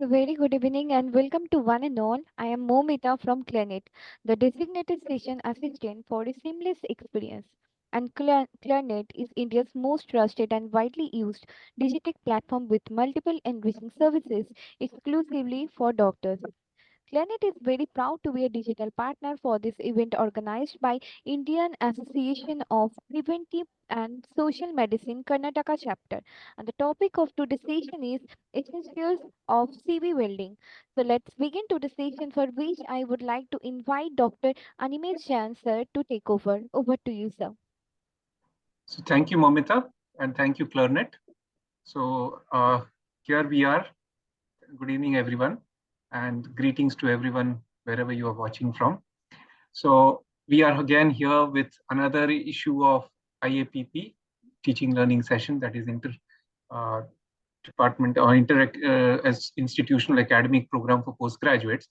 A very good evening and welcome to one and all. I am Momita from Clanet, the designated station assistant for a seamless experience. And Clanet is India's most trusted and widely used digital platform with multiple enriching services exclusively for doctors. Planet is very proud to be a digital partner for this event organized by Indian Association of Preventive and Social Medicine Karnataka chapter. And the topic of today's session is essentials of CV welding. So let's begin today's session, for which I would like to invite Dr. Animesh Jan sir to take over. Over to you, sir. So thank you, Momita, and thank you, Clarnet. So here we are. Good evening, everyone, and greetings to everyone wherever you are watching from. So we are again here with another issue of IAPP, teaching learning session, that is uh, department or as institutional academic program for postgraduates.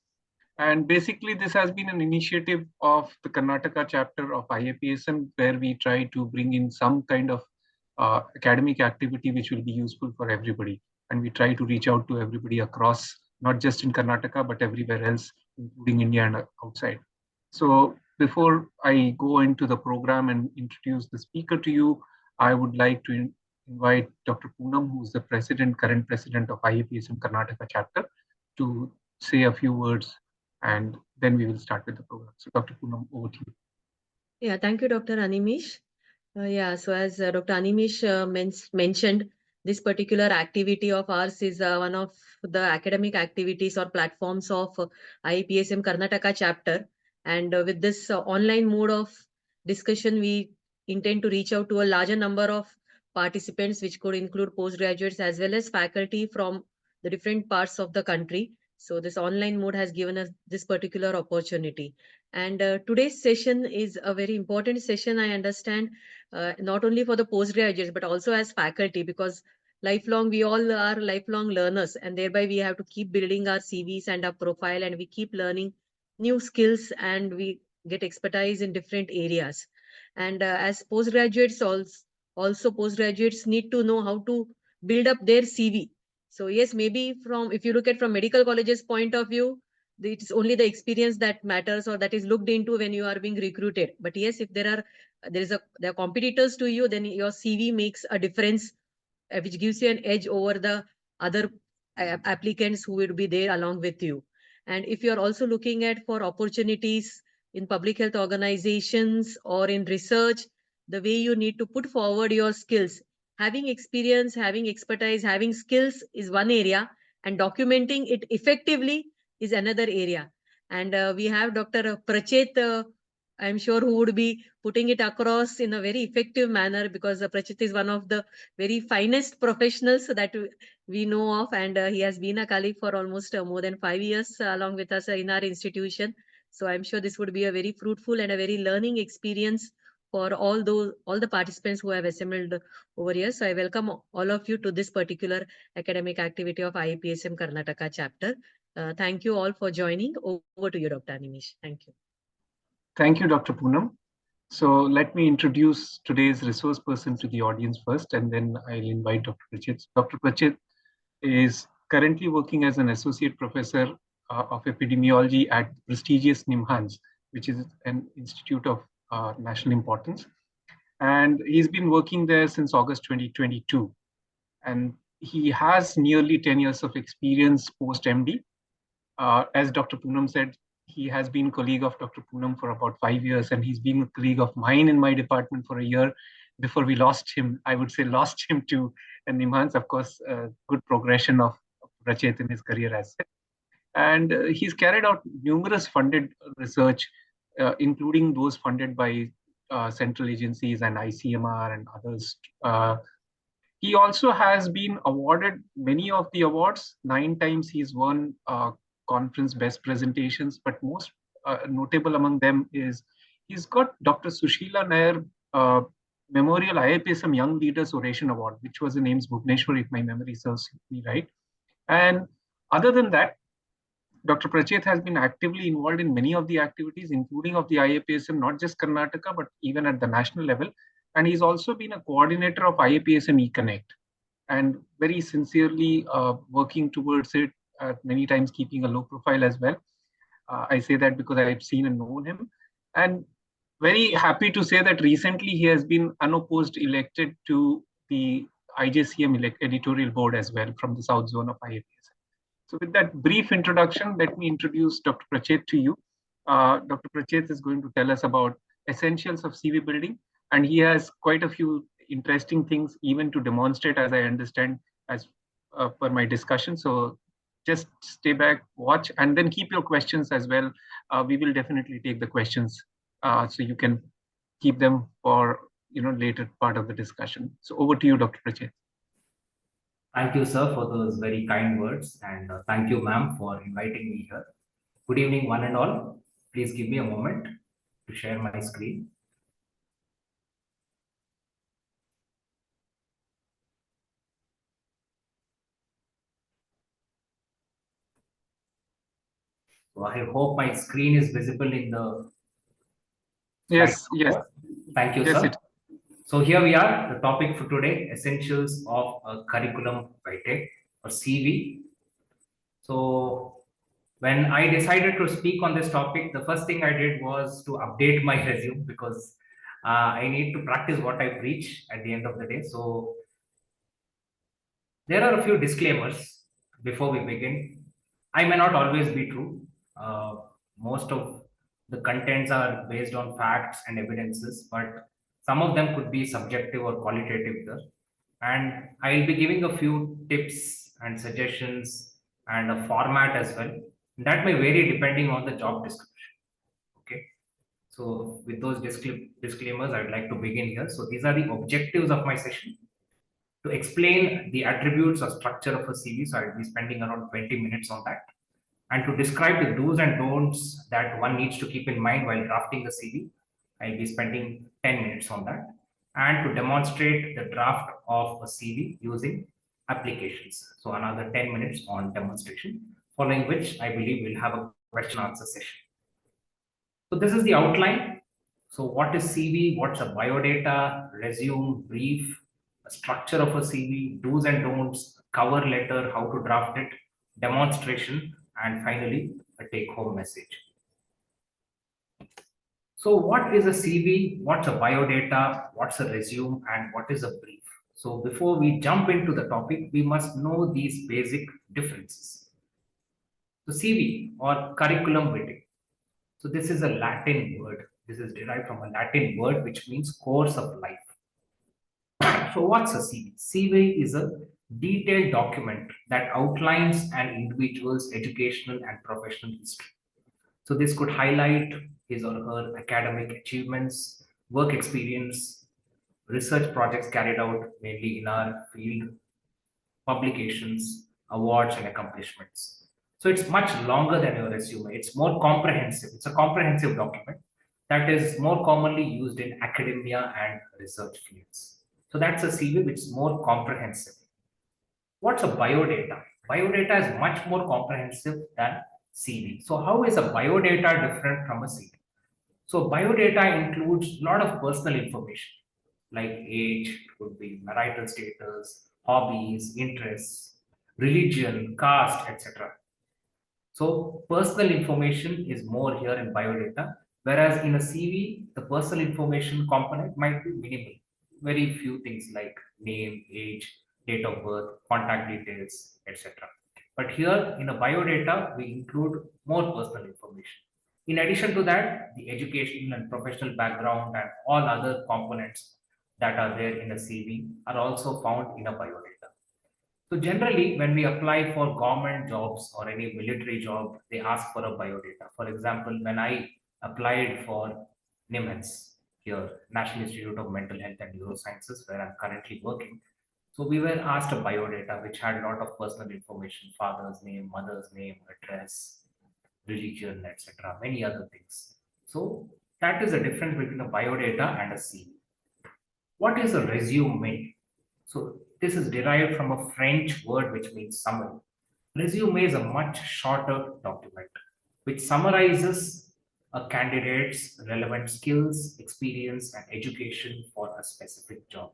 And basically, this has been an initiative of the Karnataka chapter of IAPSM, where we try to bring in some kind of academic activity which will be useful for everybody. And we try to reach out to everybody across, not just in Karnataka, but everywhere else, including India and outside. So before I go into the program and introduce the speaker to you, I would like to invite Dr. Poonam, who is the current president of IAPSM Karnataka chapter, to say a few words, and then we will start with the program. So Dr. Poonam, over to you. Yeah, thank you, Dr. Animesh. So as Dr. Animesh mentioned, this particular activity of ours is one of the academic activities or platforms of IPSM Karnataka chapter. And with this online mode of discussion, we intend to reach out to a larger number of participants, which could include postgraduates as well as faculty from the different parts of the country. So this online mode has given us this particular opportunity. And today's session is a very important session, I understand, not only for the postgraduates, but also as faculty, because we all are lifelong learners, and thereby we have to keep building our CVs and our profile, and we keep learning new skills, and we get expertise in different areas. And as postgraduates, also postgraduates need to know how to build up their CV. So yes, maybe from if you look at from medical colleges point of view, it's only the experience that matters or that is looked into when you are being recruited. But yes, if there are competitors to you, then your CV makes a difference, which gives you an edge over the other applicants who will be there along with you. And if you are also looking at for opportunities in public health organizations or in research, the way you need to put forward your skills, having experience, having expertise, having skills is one area, and documenting it effectively is another area. And we have Dr. Pracheth, I'm sure, who would be putting it across in a very effective manner, because Pracheth is one of the very finest professionals that we know of, and he has been a colleague for almost more than 5 years along with us in our institution. So I'm sure this would be a very fruitful and a very learning experience for all the participants who have assembled over here. So I welcome all of you to this particular academic activity of IPSM Karnataka chapter. Thank you all for joining. Over to you, Dr. Animesh. Thank you. Thank you, Dr. Poonam. So let me introduce today's resource person to the audience first, and then I'll invite Dr. Pracheth. Dr. Pracheth is currently working as an associate professor of epidemiology at prestigious NIMHANS, which is an institute of national importance. And he's been working there since August 2022. And he has nearly 10 years of experience post-MD. As Dr. Poonam said, he has been a colleague of Dr. Poonam for about 5 years, and he's been a colleague of mine in my department for a year before we lost him. I would say lost him to NIMHANS. Of course, good progression of Pracheth in his career as well. And he's carried out numerous funded research, including those funded by central agencies and ICMR and others. He also has been awarded many of the awards. 9 times he's won conference best presentations, but most notable among them is he's got Dr. Sushila Nair Memorial IAPSM Young Leaders Oration Award, which was in Ames Bhubaneswar, if my memory serves me right. And other than that, Dr. Pracheth has been actively involved in many of the activities, including of the IAPSM, not just Karnataka, but even at the national level. And he's also been a coordinator of IAPSM eConnect, and very sincerely working towards it many times keeping a low profile as well. I say that because I've seen and known him. And very happy to say that recently he has been unopposed elected to the IJCM editorial board as well from the South Zone of IAPS. So with that brief introduction, let me introduce Dr. Pracheth to you. Dr. Pracheth is going to tell us about essentials of CV building, and he has quite a few interesting things even to demonstrate, as I understand, as per my discussion. So just stay back, watch, and then keep your questions as well. We will definitely take the questions, so you can keep them for later part of the discussion. So over to you, Dr. Pracheth. Thank you, sir, for those very kind words, and thank you, ma'am, for inviting me here. Good evening, one and all. Please give me a moment to share my screen. So I hope my screen is visible in the Yes, slide. yes. Thank you, Yes, sir. it. So here we are, the topic for today, essentials of a curriculum vitae or CV. So when I decided to speak on this topic, the first thing I did was to update my resume because I need to practice what I preach at the end of the day. So there are a few disclaimers before we begin. I may not always be true. Most of the contents are based on facts and evidences, but some of them could be subjective or qualitative here. And I'll be giving a few tips and suggestions and a format as well. That may vary depending on the job description. Okay. So with those disclaimers, I'd like to begin here. So these are the objectives of my session. To explain the attributes or structure of a CV, so I'll be spending around 20 minutes on that. And to describe the do's and don'ts that one needs to keep in mind while drafting a CV, I'll be spending 10 minutes on that. And to demonstrate the draft of a CV using applications. So another 10 minutes on demonstration, following which I believe we'll have a question answer session. So this is the outline. So what is CV? What's a biodata, resume, brief, a structure of a CV, do's and don'ts, cover letter, how to draft it, demonstration, and finally a take-home message. So what is a CV? What's a biodata? What's a resume? And what is a brief? So before we jump into the topic, we must know these basic differences. So CV or curriculum vitae. So this is a Latin word. This is derived from a Latin word which means course of life. So what's a CV? CV is a detailed document that outlines an individual's educational and professional history. So this could highlight his or her academic achievements, work experience, research projects carried out mainly in our field, publications, awards, and accomplishments. So it's much longer than your resume. It's more comprehensive. It's a comprehensive document that is more commonly used in academia and research fields. So that's a CV which is more comprehensive. What's a biodata? Biodata is much more comprehensive than CV. So how is a biodata different from a CV? So biodata includes a lot of personal information like age, could be marital status, hobbies, interests, religion, caste, etc. So personal information is more here in biodata, whereas in a CV, the personal information component might be minimal. Very few things like name, age, date of birth, contact details, etc. But here in a biodata, we include more personal information. In addition to that, the educational and professional background and all other components that are there in a CV are also found in a biodata. So generally, when we apply for government jobs or any military job, they ask for a biodata. For example, when I applied for NIMHETS here, National Institute of Mental Health and Neurosciences, where I'm currently working, so we were asked a biodata which had a lot of personal information, father's name, mother's name, address, religion, etc., many other things. So that is the difference between a biodata and a CV. What is a resume? So this is derived from a French word which means summary. Resume is a much shorter document which summarizes a candidate's relevant skills, experience, and education for a specific job.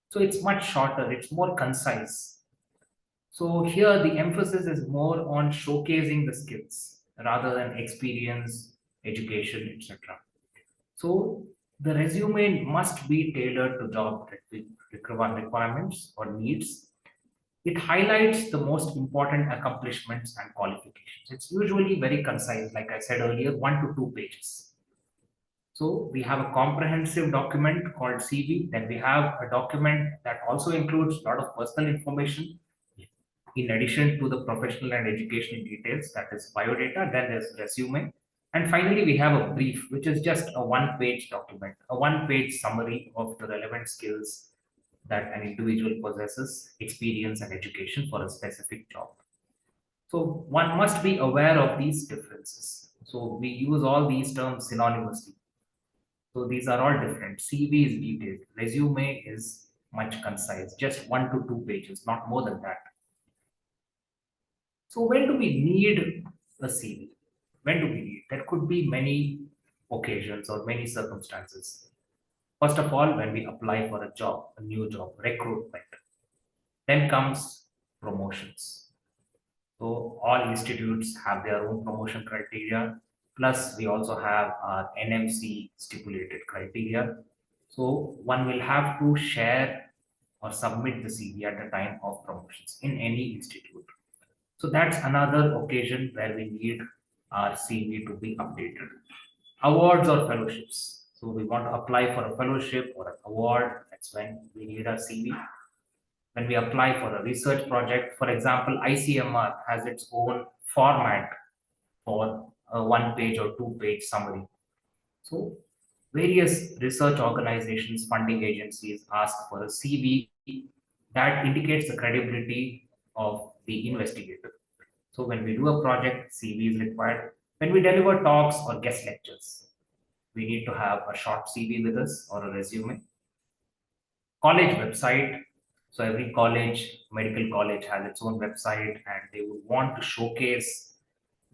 So it's much shorter, it's more concise. So here the emphasis is more on showcasing the skills rather than experience, education, etc. So the resume must be tailored to job requirements or needs. It highlights the most important accomplishments and qualifications. It's usually very concise, like I said earlier, 1 to 2 pages. So we have a comprehensive document called CV. Then we have a document that also includes a lot of personal information in addition to the professional and educational details, that is biodata. Then there's resume. And finally, we have a brief, which is just a one-page document, a one-page summary of the relevant skills that an individual possesses, experience, and education for a specific job. So one must be aware of these differences. So we use all these terms synonymously. So these are all different. CV is detailed. Resume is much concise, just 1 to 2 pages, not more than that. So when do we need a CV? When do we need? There could be many occasions or many circumstances. First of all, when we apply for a job, a new job, recruitment. Then comes promotions. So all institutes have their own promotion criteria. Plus, we also have our NMC stipulated criteria. So one will have to share or submit the CV at the time of promotions in any institute. So that's another occasion where we need our CV to be updated. Awards or fellowships. So we want to apply for a fellowship or an award. That's when we need our CV. When we apply for a research project, for example, ICMR has its own format for a 1 page or 2 page summary. So various research organizations, funding agencies ask for a CV that indicates the credibility of the investigator. So when we do a project, CV is required. When we deliver talks or guest lectures, we need to have a short CV with us or a resume. College website. So every college, medical college has its own website and they would want to showcase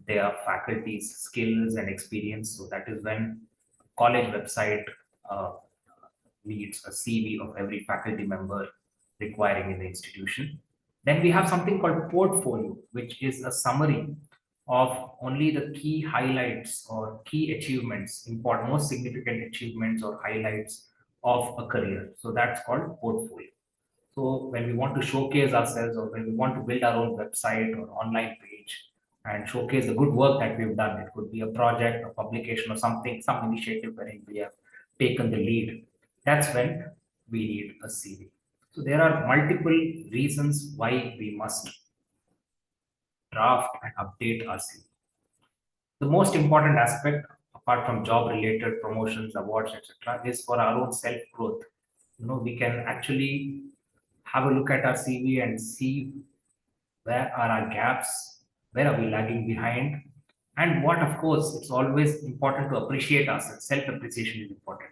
their faculty's skills and experience. So that is when college website uh, needs a CV of every faculty member requiring in the institution. Then we have something called portfolio, which is a summary of only the key highlights or key achievements, important, most significant achievements or highlights of a career. So that's called portfolio. So when we want to showcase ourselves or when we want to build our own website or online page and showcase the good work that we've done, it could be a project, a publication or something, some initiative wherein we have taken the lead. That's when we need a CV. So there are multiple reasons why we must draft and update our CV. The most important aspect, apart from job related promotions, awards, etc., is for our own self growth. We can actually have a look at our CV and see where are our gaps, where are we lagging behind, and what, of course, it's always important to appreciate ourselves. Self appreciation is important.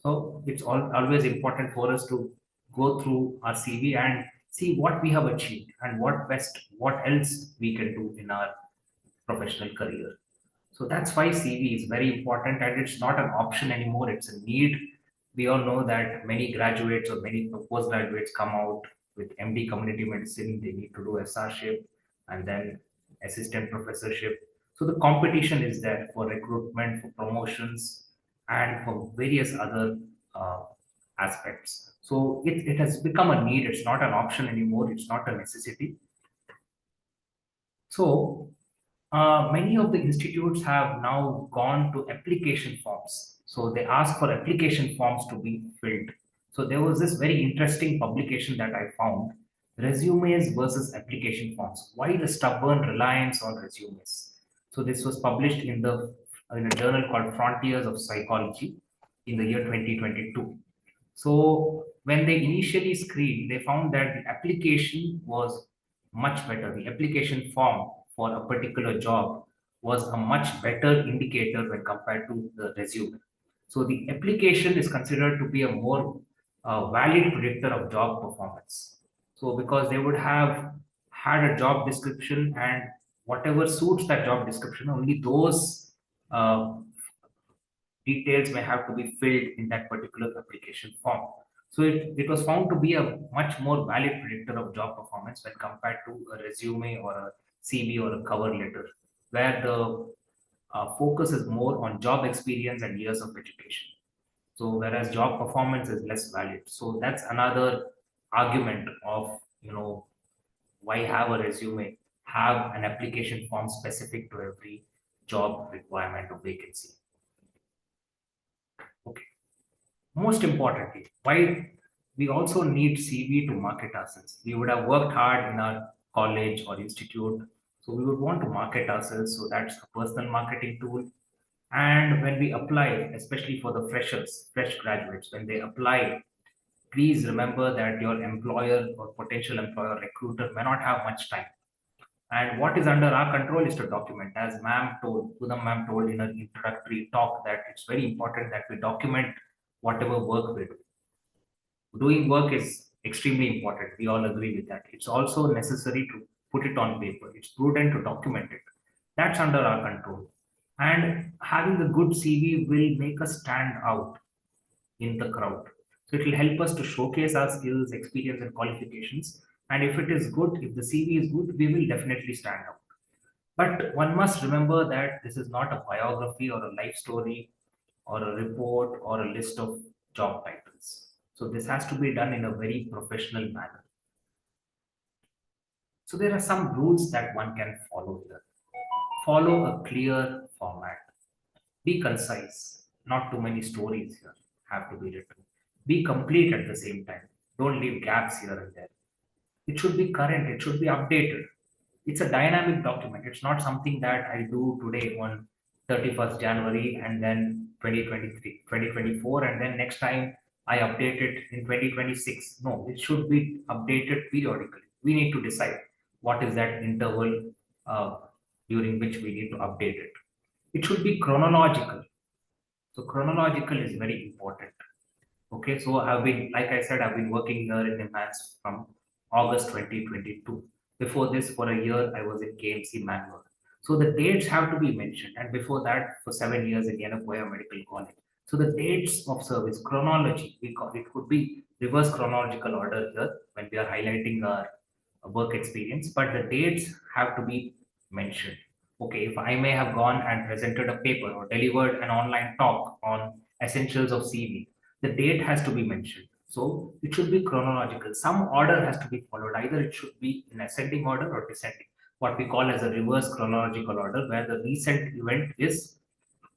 So it's always important for us to go through our CV and see what we have achieved and what else we can do in our professional career. So that's why CV is very important and it's not an option anymore, it's a need. We all know that many graduates or many postgraduates come out with MD community medicine, they need to do SRship and then assistant professorship. So the competition is there for recruitment, for promotions, and for various other uh, aspects. So it has become a need, it's not an option anymore, it's not a necessity. So many of the institutes have now gone to application forms. So they ask for application forms to be filled. So there was this very interesting publication that I found, resumes versus application forms. Why the stubborn reliance on resumes? So this was published in a journal called Frontiers of Psychology in the year 2022. So when they initially screened, they found that the application was much better. The application form for a particular job was a much better indicator when compared to the resume. So the application is considered to be a more valid predictor of job performance. So because they would have had a job description and whatever suits that job description, only those uh, details may have to be filled in that particular application form. So it was found to be a much more valid predictor of job performance when compared to a resume or a CV or a cover letter, where the focus is more on job experience and years of education. So whereas job performance is less valid. So that's another argument of, why have a resume, have an application form specific to every job requirement or vacancy. Okay. Most importantly, why we also need CV to market ourselves. We would have worked hard in our college or institute, so we would want to market ourselves. So that's a personal marketing tool. And when we apply, especially for the freshers, fresh graduates, when they apply, please remember that your employer or potential employer recruiter may not have much time. And what is under our control is to document, as Pudam ma'am told in her introductory talk, that it's very important that we document whatever work we do. Doing work is extremely important. We all agree with that. It's also necessary to put it on paper. It's prudent to document it. That's under our control. And having a good CV will make us stand out in the crowd. So it will help us to showcase our skills, experience, and qualifications. And if it is good, if the CV is good, we will definitely stand out. But one must remember that this is not a biography or a life story or a report or a list of job titles. So this has to be done in a very professional manner. So there are some rules that one can follow here. Follow a clear format. Be concise. Not too many stories here have to be written. Be complete at the same time. Don't leave gaps here and there. It should be current. It should be updated. It's a dynamic document. It's not something that I do today on 31st January and then 2023, 2024, and then next time I update it in 2026. No, it should be updated periodically. We need to decide what is that interval uh, during which we need to update it. It should be chronological. So chronological is very important. Okay, so I've been, like I said, I've been working here in Immense from August 2022. Before this, for a year, I was in KMC Mangalore. So the dates have to be mentioned. And before that, for 7 years in Yenagoya Medical College. So the dates of service, chronology, we call it, could be reverse chronological order here when we are highlighting our work experience, but the dates have to be mentioned. Okay, if I may have gone and presented a paper or delivered an online talk on essentials of CV, the date has to be mentioned. So it should be chronological. Some order has to be followed. Either it should be in ascending order or descending, what we call as a reverse chronological order, where the recent event is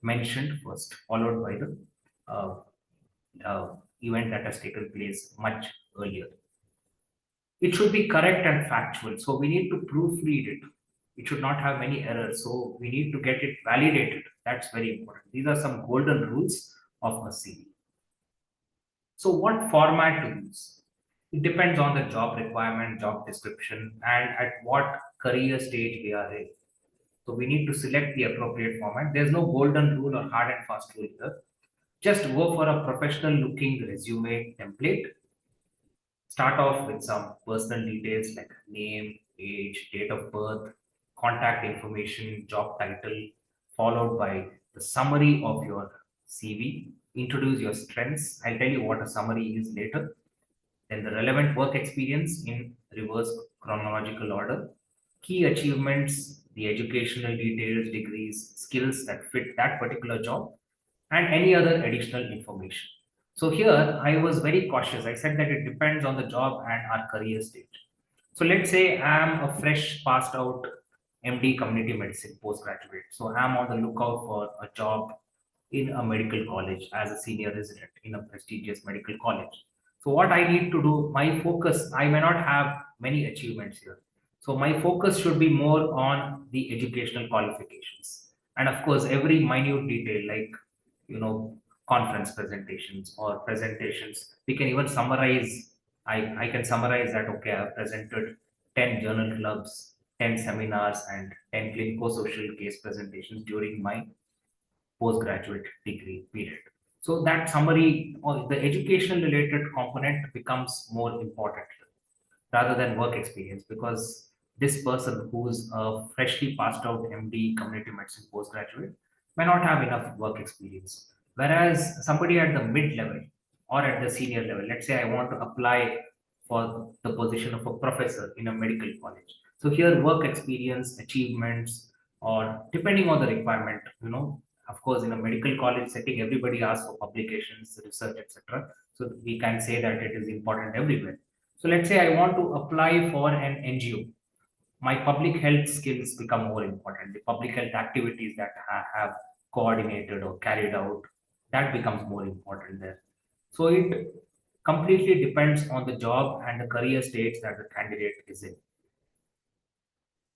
mentioned first, followed by the uh, event that has taken place much earlier. It should be correct and factual. So we need to proofread it. It should not have many errors. So we need to get it validated. That's very important. These are some golden rules of a CV. So what format to use? It depends on the job requirement, job description, and at what career stage we are in. So we need to select the appropriate format. There's no golden rule or hard and fast rule here. Just go for a professional looking resume template. Start off with some personal details like name, age, date of birth, contact information, job title, followed by the summary of your CV. Introduce your strengths. I'll tell you what a summary is later. Then the relevant work experience in reverse chronological order. Key achievements, the educational details, degrees, skills that fit that particular job, and any other additional information. So here I was very cautious. I said that it depends on the job and our career stage. So let's say I'm a fresh passed out MD community medicine postgraduate. So I'm on the lookout for a job in a medical college as a senior resident in a prestigious medical college. So what I need to do, my focus, I may not have many achievements here. So my focus should be more on the educational qualifications. And of course, every minute detail like, you know, conference presentations or presentations, we can even summarize. I can summarize that, okay, I've presented 10 journal clubs, 10 seminars, and 10 clinical social case presentations during my postgraduate degree period. So that summary or the education related component becomes more important rather than work experience, because this person who's a freshly passed out MD community medicine postgraduate may not have enough work experience. Whereas somebody at the mid level or at the senior level. Let's say I want to apply for the position of a professor in a medical college. So here work experience, achievements, or depending on the requirement, of course, in a medical college setting, everybody asks for publications, research, etc. So we can say that it is important everywhere. So let's say I want to apply for an NGO. My public health skills become more important. The public health activities that I have coordinated or carried out, that becomes more important there. So it completely depends on the job and the career stage that the candidate is in.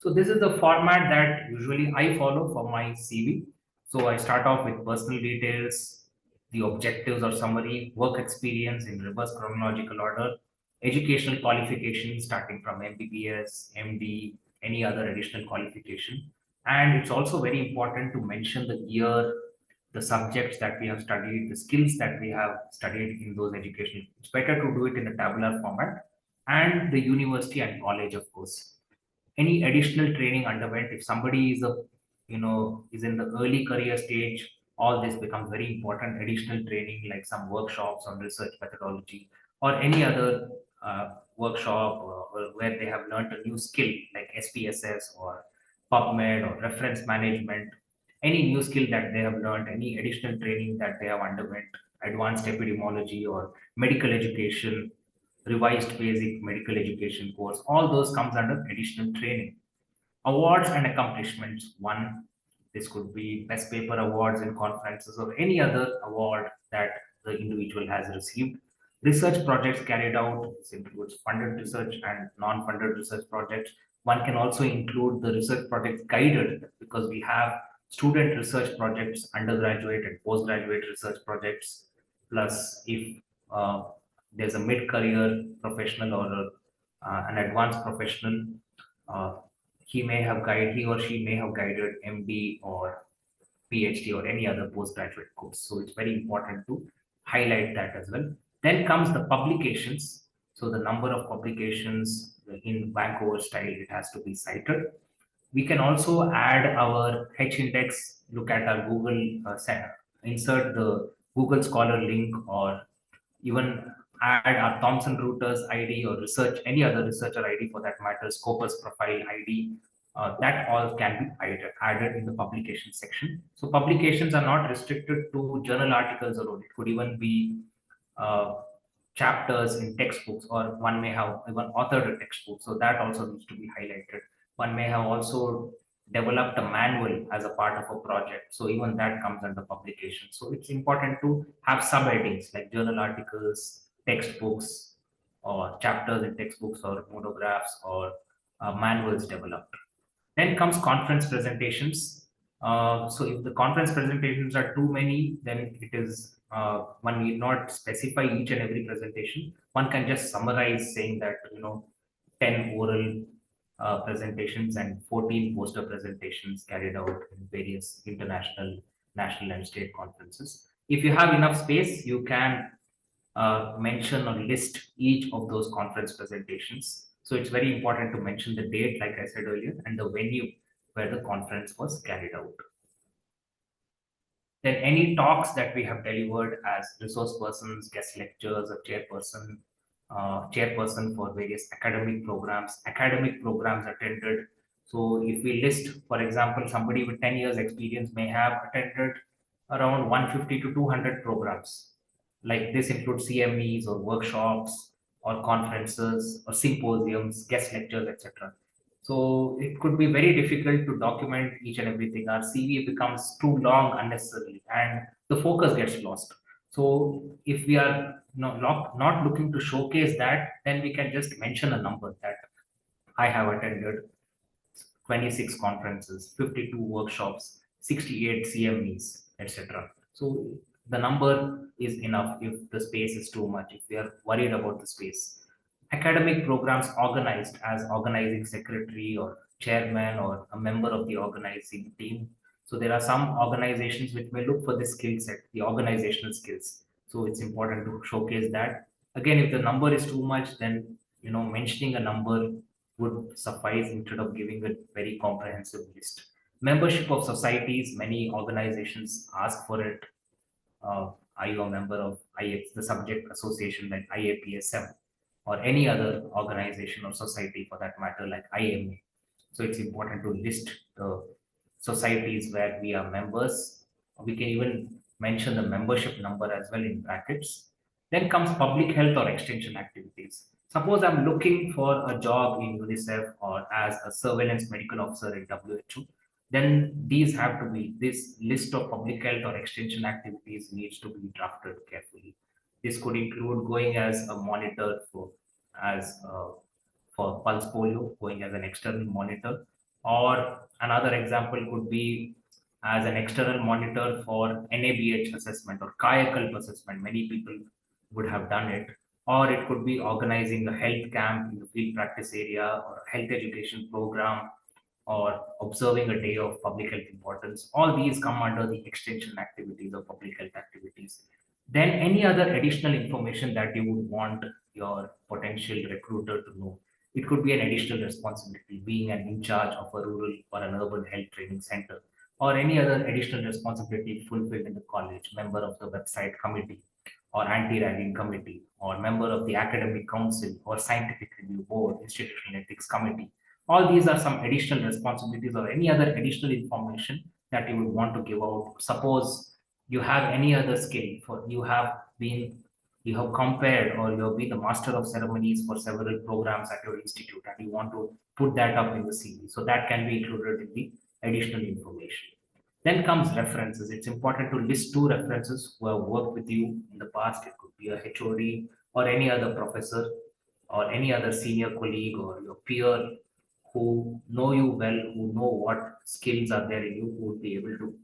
So this is the format that usually I follow for my CV. So I start off with personal details, the objectives or summary, work experience in reverse chronological order, educational qualifications starting from MBBS, MD, any other additional qualification. And it's also very important to mention the year, the subjects that we have studied, the skills that we have studied in those educational. It's better to do it in a tabular format, and the university and college, of course. Any additional training underwent, if somebody is is in the early career stage, all this becomes very important. Additional training like some workshops on research methodology, or any other workshop, or where they have learned a new skill like SPSS or PubMed or reference management. Any new skill that they have learned, any additional training that they have underwent, advanced epidemiology or medical education, revised basic medical education course, all those comes under additional training. Awards and accomplishments. One, this could be best paper awards in conferences or any other award that the individual has received. Research projects carried out, this includes funded research and non-funded research projects. One can also include the research projects guided, because we have student research projects, undergraduate and postgraduate research projects. Plus, if uh, there's a mid-career professional or an advanced professional, uh, he or she may have guided MD or PhD or any other postgraduate course. So it's very important to highlight that as well. Then comes the publications. So the number of publications in Vancouver style, it has to be cited. We can also add our H index, look at our Google, insert the Google Scholar link, or even add our Thomson Reuters ID or research, any other researcher ID for that matter, Scopus profile ID. That all can be added in the publication section. So publications are not restricted to journal articles alone. It could even be uh, chapters in textbooks, or one may have even authored a textbook. So that also needs to be highlighted. One may have also developed a manual as a part of a project. So even that comes under publication. So it's important to have subheadings like journal articles, textbooks, or chapters in textbooks, or monographs, or manuals developed. Then comes conference presentations. So if the conference presentations are too many, then it is one need not specify each and every presentation. One can just summarize saying that 10 oral presentations and 14 poster presentations carried out in various international, national, and state conferences. If you have enough space, you can mention or list each of those conference presentations. So it's very important to mention the date, like I said earlier, and the venue where the conference was carried out. Then any talks that we have delivered as resource persons, guest lectures, or chairperson for various academic programs attended. So if we list, for example, somebody with 10 years experience may have attended around 150 to 200 programs. Like this includes CMEs or workshops or conferences or symposiums, guest lectures, etc. So it could be very difficult to document each and everything. Our CV becomes too long unnecessarily, and the focus gets lost. So if we are not looking to showcase that, then we can just mention a number that I have attended 26 conferences, 52 workshops, 68 CMEs, etc. So the number is enough if the space is too much, if we are worried about the space. Academic programs organized as organizing secretary or chairman or a member of the organizing team. So there are some organizations which may look for the skill set, the organizational skills. So it's important to showcase that. Again, if the number is too much, then mentioning a number would suffice instead of giving a very comprehensive list. Membership of societies, many organizations ask for it. Are you a member of the subject association like IAPSM or any other organization or society for that matter like IMA? So it's important to list the societies where we are members. We can even mention the membership number as well in brackets. Then comes public health or extension activities. Suppose I'm looking for a job in UNICEF or as a surveillance medical officer in WHO, then these have to be, this list of public health or extension activities needs to be drafted carefully. This could include going as a monitor as for pulse polio, going as an external monitor, or another example could be as an external monitor for NABH assessment or kayakalp assessment. Many people would have done it. Or it could be organizing a health camp in the field practice area or a health education program or observing a day of public health importance. All these come under the extension activities or public health activities. Then any other additional information that you would want your potential recruiter to know. It could be an additional responsibility, being an in charge of a rural or an urban health training center, or any other additional responsibility fulfilled in the college, member of the website committee, or anti-ragging committee, or member of the academic council, or scientific review board, institutional ethics committee. All these are some additional responsibilities or any other additional information that you would want to give out. Suppose you have any other skill for you have compared or you have been the master of ceremonies for several programs at your institute and you want to put that up in the CV. So that can be included in the additional information. Then comes references. It's important to list two references who have worked with you in the past. It could be a HOD or any other professor or any other senior colleague or your peer who know you well, who know what skills are there in you, who would be able to,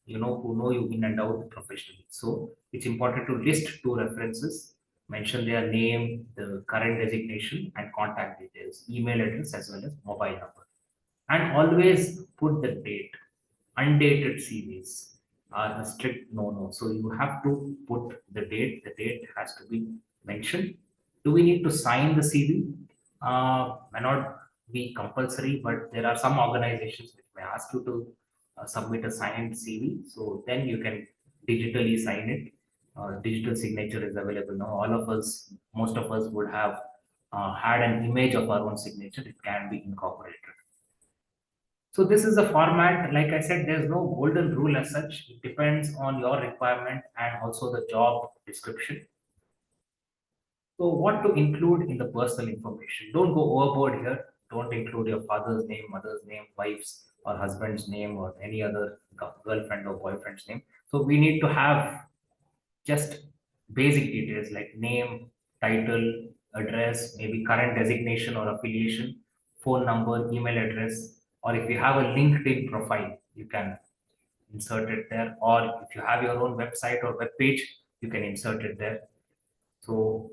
who know you in and out professionally. So it's important to list two references, mention their name, the current designation, and contact details, email address as well as mobile number, and always put the date. Undated CVs are a strict no-no. So you have to put the date. The date has to be mentioned. Do we need to sign the CV? May not be compulsory, but there are some organizations which may ask you to submit a signed CV. So then you can digitally sign it. Digital signature is available now. All of us, most of us would have had an image of our own signature. It can be incorporated. So this is a format, like I said, there's no golden rule as such. It depends on your requirement and also the job description. So what to include in the personal information? Don't go overboard here. Don't include your father's name, mother's name, wife's or husband's name, or any other girlfriend or boyfriend's name. So we need to have just basic details like name, title, address, maybe current designation or affiliation, phone number, email address, or if you have a LinkedIn profile, you can insert it there, or if you have your own website or web page, you can insert it there. So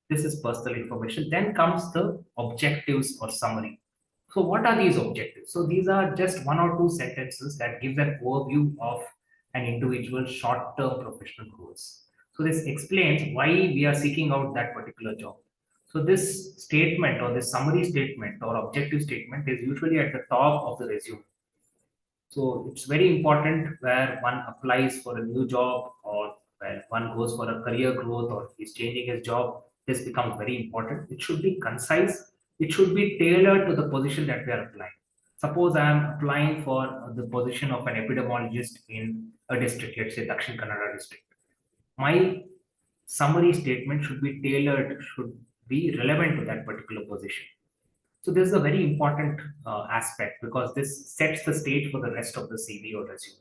this is personal information. Then comes the objectives or summary. So what are these objectives? So these are just one or two sentences that give an overview of an individual's short-term professional goals. So this explains why we are seeking out that particular job. So this statement or this summary statement or objective statement is usually at the top of the resume. So it's very important where one applies for a new job or where one goes for a career growth or is changing his job. This becomes very important. It should be concise. It should be tailored to the position that we are applying. Suppose I am applying for the position of an epidemiologist in a district, let's say Dakshin Kannada district. My summary statement should be tailored, should be relevant to that particular position. So this is a very important aspect because this sets the stage for the rest of the CV or resume.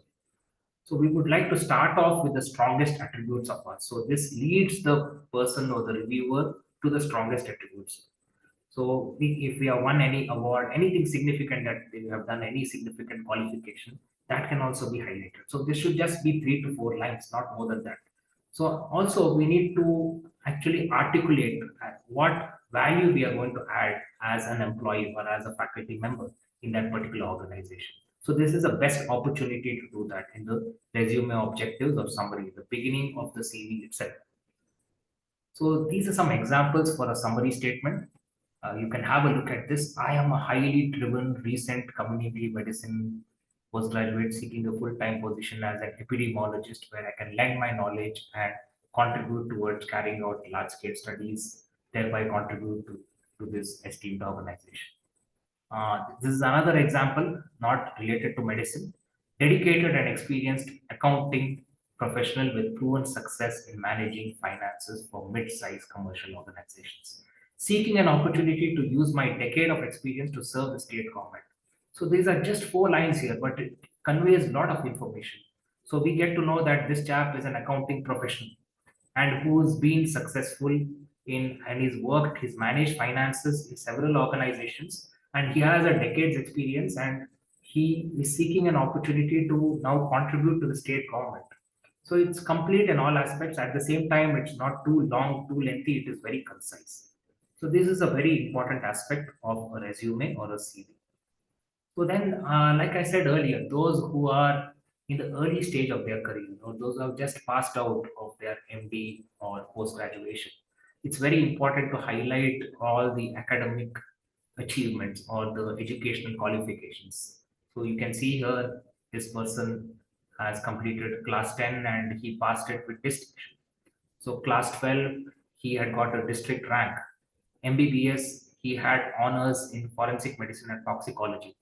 So we would like to start off with the strongest attributes of us. So this leads the person or the reviewer to the strongest attributes. So if we have won any award, anything significant that we have done, any significant qualification, that can also be highlighted. So this should just be 3 to 4 lines, not more than that. So also we need to actually articulate what value we are going to add as an employee or as a faculty member in that particular organization. So this is the best opportunity to do that in the resume objectives or summary, the beginning of the CV itself. So these are some examples for a summary statement. You can have a look at this. I am a highly driven recent community medicine postgraduate seeking a full-time position as an epidemiologist where I can lend my knowledge and contribute towards carrying out large-scale studies, thereby contribute to this esteemed organization. This is another example, not related to medicine. Dedicated and experienced accounting professional with proven success in managing finances for mid-sized commercial organizations. Seeking an opportunity to use my decade of experience to serve the state government. So these are just 4 lines here, but it conveys a lot of information. So we get to know that this chap is an accounting professional and who's been successful in and he's managed finances in several organizations and he has a decade's experience and he is seeking an opportunity to now contribute to the state government. So it's complete in all aspects. At the same time, it's not too long, too lengthy, it is very concise. So this is a very important aspect of a resume or a CV. So then, like I said earlier, those who are in the early stage of their career, or those who have just passed out of their MD or post graduation, it's very important to highlight all the academic achievements or the educational qualifications. So you can see here, this person has completed class 10 and he passed it with distinction. So class 12, he had got a district rank. MBBS, he had honors in forensic medicine and toxicology.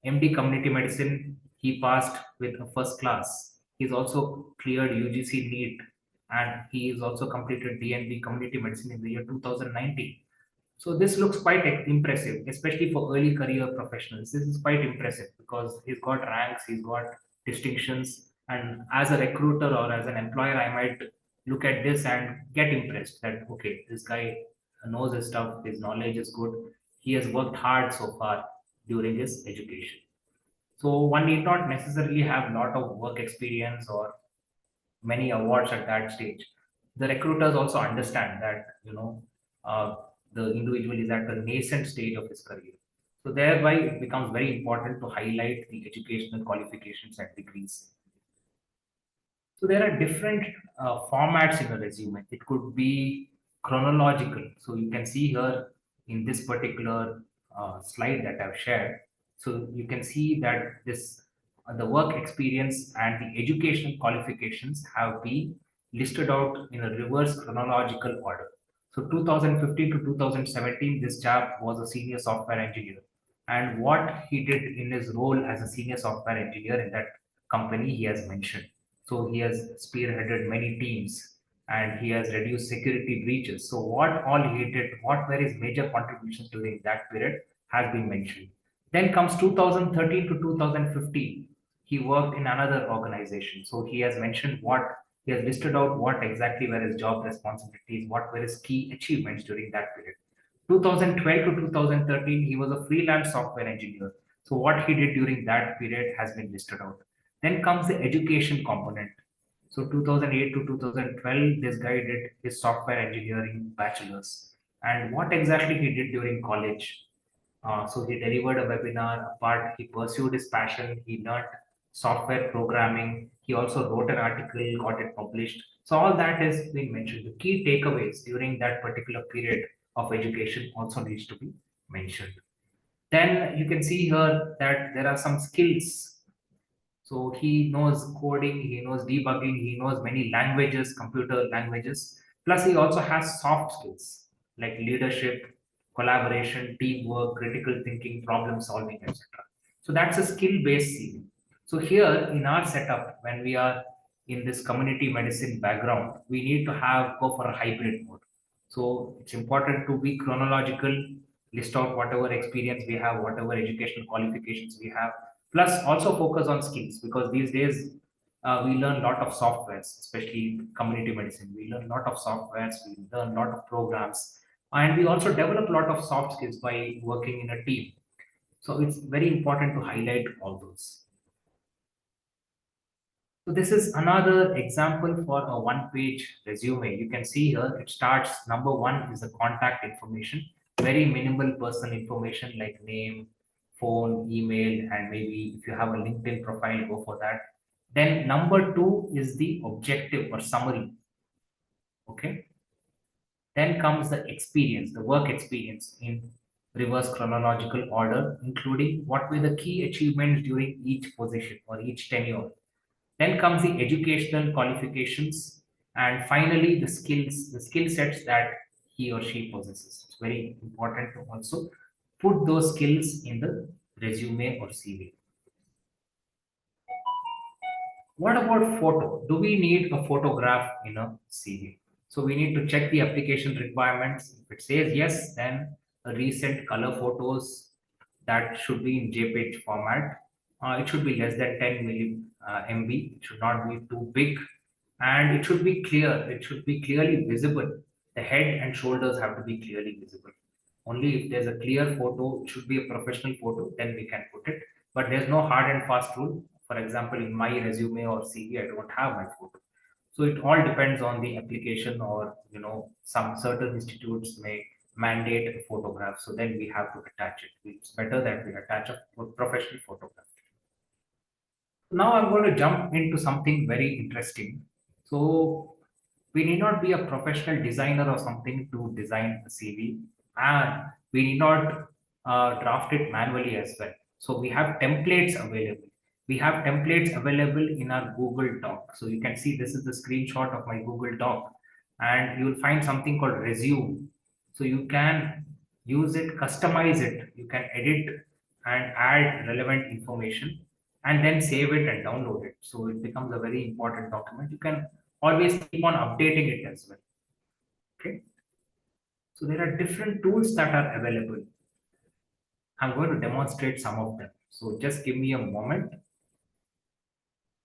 MD community medicine, he passed with a first class. He's also cleared UGC NEET and he is also completed DNB community medicine in the year 2019. So this looks quite impressive, especially for early career professionals. This is quite impressive because he's got ranks, he's got distinctions, and as a recruiter or as an employer, I might look at this and get impressed that okay, this guy knows his stuff, his knowledge is good, he has worked hard so far during his education. So one need not necessarily have a lot of work experience or many awards at that stage. The recruiters also understand that uh, the individual is at the nascent stage of his career. So thereby it becomes very important to highlight the educational qualifications and degrees. So there are different formats in a resume. It could be chronological. So you can see here in this particular slide that I've shared. So you can see that this the work experience and the educational qualifications have been listed out in a reverse chronological order. So 2015 to 2017, this chap was a senior software engineer. And what he did in his role as a senior software engineer in that company, he has mentioned. So he has spearheaded many teams and he has reduced security breaches. So what all he did, what were his major contributions during that period has been mentioned. Then comes 2013 to 2015. He worked in another organization. So he has mentioned what he has listed out what exactly were his job responsibilities, what were his key achievements during that period. 2012 to 2013, he was a freelance software engineer. So what he did during that period has been listed out. Then comes the education component. So 2008 to 2012, this guy did his software engineering bachelor's. And what exactly he did during college? So he delivered a webinar apart. He pursued his passion. He learned software programming. He also wrote an article, got it published. So all that is being mentioned. The key takeaways during that particular period of education also needs to be mentioned. Then you can see here that there are some skills. So he knows coding, he knows debugging, he knows many languages, computer languages. Plus, he also has soft skills like leadership, collaboration, teamwork, critical thinking, problem solving, etc. So that's a skill-based CV. So here in our setup, when we are in this community medicine background, we need to have go for a hybrid mode. So it's important to be chronological, list out whatever experience we have, whatever educational qualifications we have, plus also focus on skills because these days we learn a lot of softwares, especially community medicine. We learn a lot of softwares, we learn a lot of programs, and we also develop a lot of soft skills by working in a team. So it's very important to highlight all those. So this is another example for a one-page resume. You can see here it starts. Number one is the contact information, very minimal personal information like name, phone, email, and maybe if you have a LinkedIn profile, go for that. Then number two is the objective or summary. Okay. Then comes the experience, the work experience in reverse chronological order, including what were the key achievements during each position or each tenure. Then comes the educational qualifications, and finally the skill sets that he or she possesses. It's very important to also put those skills in the resume or CV. What about photo? Do we need a photograph in a CV? So we need to check the application requirements. If it says yes, then a recent color photos that should be in JPEG format. It should be less than 10 MB. It should not be too big, and it should be clear. It should be clearly visible. The head and shoulders have to be clearly visible. Only if there's a clear photo, it should be a professional photo, then we can put it. But there's no hard and fast rule. For example, in my resume or CV, I don't have my photo. So it all depends on the application, or some certain institutes may mandate a photograph. So then we have to attach it. It's better that we attach a professional photograph. Now I'm going to jump into something very interesting. So we need not be a professional designer or something to design a CV, and we need not draft it manually as well. So we have templates available. We have templates available in our Google Doc. So you can see this is the screenshot of my Google Doc, and you will find something called resume. So you can use it, customize it, you can edit and add relevant information, and then save it and download it. So it becomes a very important document. You can always keep on updating it as well. Okay. So there are different tools that are available. I'm going to demonstrate some of them. So just give me a moment.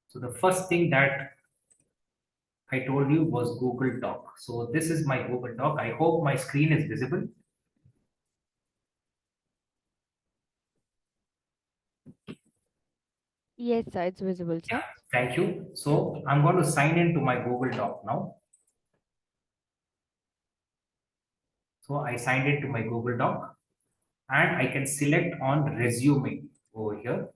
So the first thing that I told you was Google Doc. So this is my Google Doc. I hope my screen is visible. Yes, sir, it's visible, sir. Thank you. So I'm going to sign into my Google Doc now. So I signed into my Google Doc, and I can select on resume over here.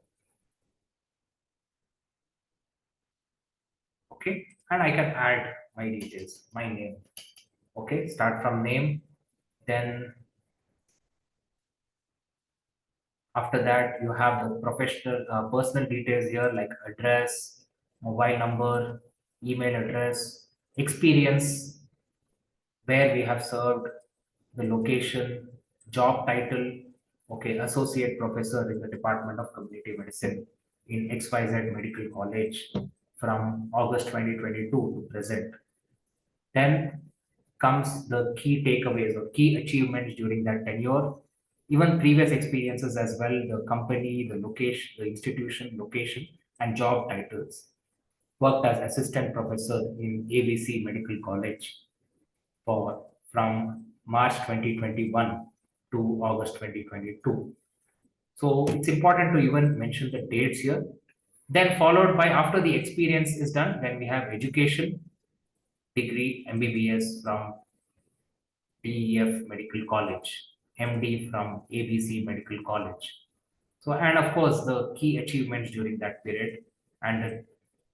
Okay, and I can add my details, my name. Okay, start from name, then after that you have the professional personal details here, like address, mobile number, email address, experience, where we have served, the location, job title. Okay, associate professor in the Department of Community Medicine in XYZ Medical College from August 2022 to present. Then comes the key takeaways or key achievements during that tenure, even previous experiences as well, the company, the location, the institution, location, and job titles. Worked as assistant professor in ABC Medical College for from March 2021 to August 2022. So it's important to even mention the dates here. Then followed by, after the experience is done, then we have education, degree, MBBS from DEF Medical College, MD from ABC Medical College. So, and of course, the key achievements during that period, and the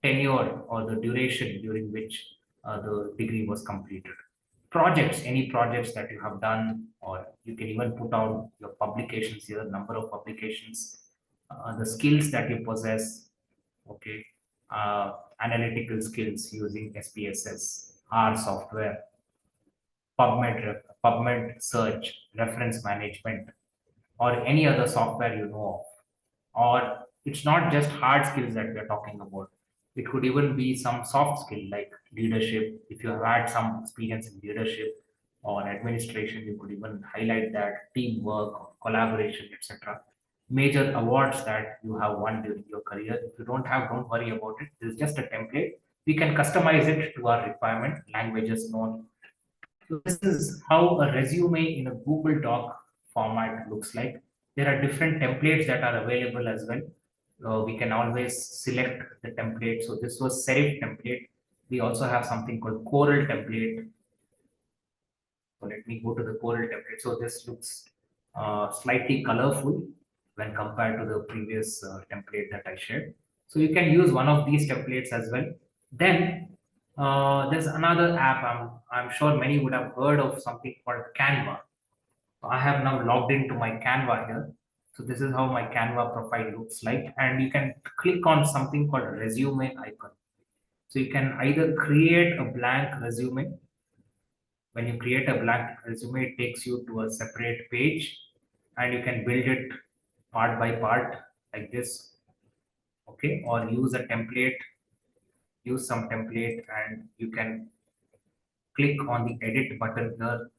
tenure or the duration during which the degree was completed. Projects, any projects that you have done, or you can even put out your publications here, number of publications, the skills that you possess, okay, analytical skills using SPSS, R software, PubMed search, reference management, or any other software you know of. Or it's not just hard skills that we're talking about. It could even be some soft skill like leadership. If you have had some experience in leadership or administration, you could even highlight that, teamwork, collaboration, etc. Major awards that you have won during your career. If you don't have, don't worry about it. It's just a template. We can customize it to our requirement, languages known. So this is how a resume in a Google Doc format looks like. There are different templates that are available as well. We can always select the template. So this was serif template. We also have something called coral template. So let me go to the coral template. So this looks slightly colorful when compared to the previous template that I shared. So you can use one of these templates as well. Then there's another app. I'm sure many would have heard of something called Canva. I have now logged into my Canva here. So this is how my Canva profile looks like, and you can click on something called resume icon. So you can either create a blank resume. When you create a blank resume, it takes you to a separate page, and you can build it part by part like this. Okay, or use a template, use some template, and you can click on the edit button here,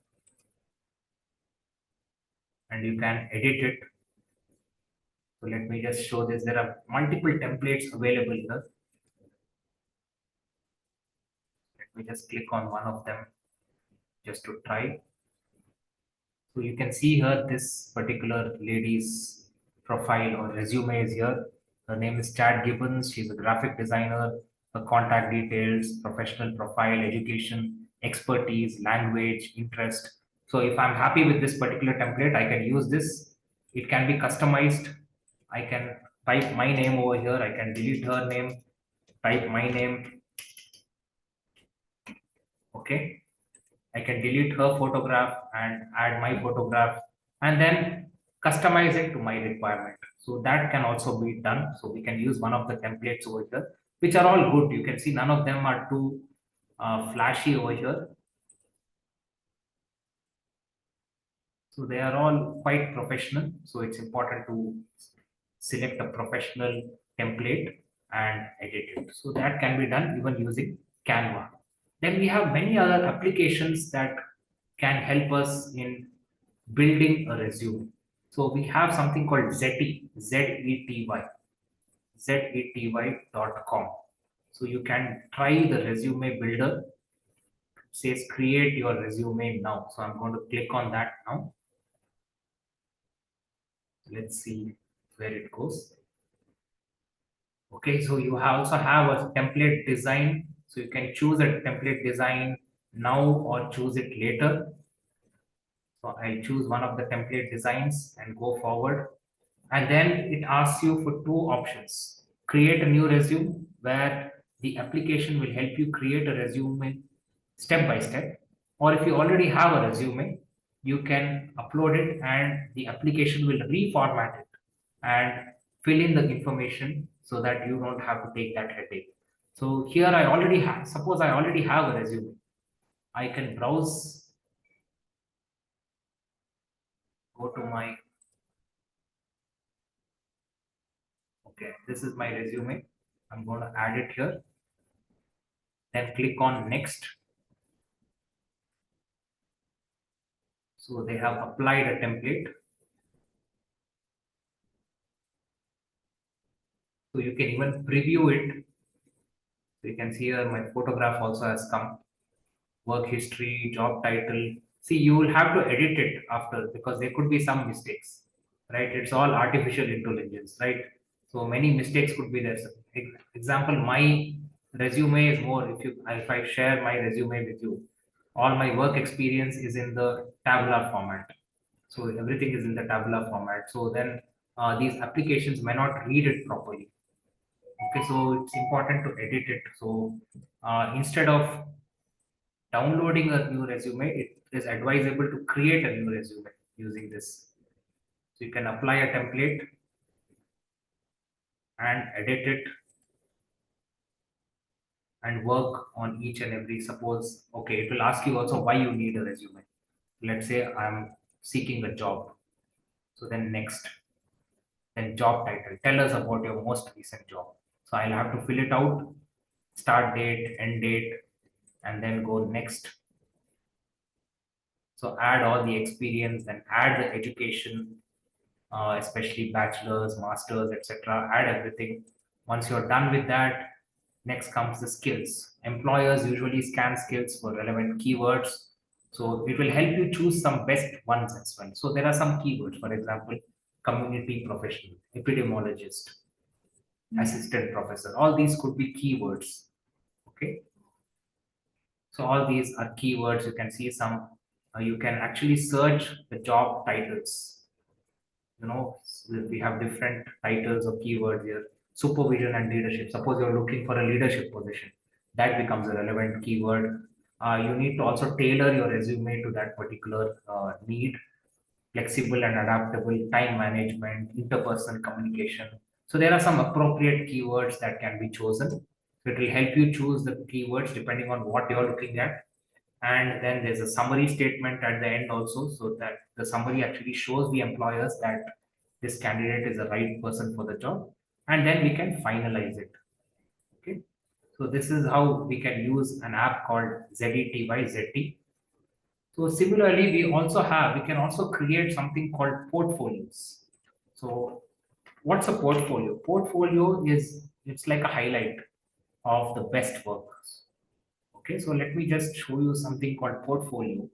and you can edit it. So let me just show this. There are multiple templates available here. Let me just click on one of them just to try. So you can see here this particular lady's profile or resume is here. Her name is Chad Gibbons. She's a graphic designer. Her contact details, professional profile, education, expertise, language, interest. So if I'm happy with this particular template, I can use this. It can be customized. I can type my name over here. I can delete her name, type my name. Okay. I can delete her photograph and add my photograph and then customize it to my requirement. So that can also be done. So we can use one of the templates over here, which are all good. You can see none of them are too flashy over here. So they are all quite professional. So it's important to select a professional template and edit it. So that can be done even using Canva. Then we have many other applications that can help us in building a resume. So we have something called Zety, Z-E-T-Y, zety.com. So you can try the resume builder. It says create your resume now. So I'm going to click on that now. Let's see where it goes. Okay, so you also have a template design. So you can choose a template design now or choose it later. So I'll choose one of the template designs and go forward. And then it asks you for two options. Create a new resume where the application will help you create a resume step by step. Or if you already have a resume, you can upload it and the application will reformat it and fill in the information so that you don't have to take that headache. So here I already have, suppose I already have a resume. I can browse, go to my, okay, this is my resume. I'm going to add it here. Then click on next. So they have applied a template. So you can even preview it. So you can see here my photograph also has come. Work history, job title. See, you will have to edit it after because there could be some mistakes, right? It's all artificial intelligence, right? So many mistakes could be there. So, example, my resume is more. If I share my resume with you, all my work experience is in the tabular format. So everything is in the tabular format. So then these applications may not read it properly. Okay, so it's important to edit it. So instead of downloading a new resume, it is advisable to create a new resume using this. So you can apply a template and edit it and work on each and every. Suppose, okay, it will ask you also why you need a resume. Let's say I'm seeking a job. So then next, then job title. Tell us about your most recent job. So I'll have to fill it out, start date, end date, and then go next. So add all the experience, then add the education, especially bachelor's, master's, etc. Add everything. Once you're done with that, next comes the skills. Employers usually scan skills for relevant keywords. So it will help you choose some best ones as well. So there are some keywords, for example, community professional, epidemiologist, assistant professor. All these could be keywords. Okay. So all these are keywords. You can see some, you can actually search the job titles. You know, we have different titles of keywords here. Supervision and leadership. Suppose you're looking for a leadership position, that becomes a relevant keyword. You need to also tailor your resume to that particular need. flexible and adaptable, time management, interpersonal communication. So there are some appropriate keywords that can be chosen. So it will help you choose the keywords depending on what you're looking at. And then there's a summary statement at the end also, so that the summary actually shows the employers that this candidate is the right person for the job. And then we can finalize it. Okay. So this is how we can use an app called ZETY by ZT. So similarly, we can also create something called portfolios. So what's a portfolio? Portfolio is, it's like a highlight of the best workers. Okay, so let me just show you something called portfolio.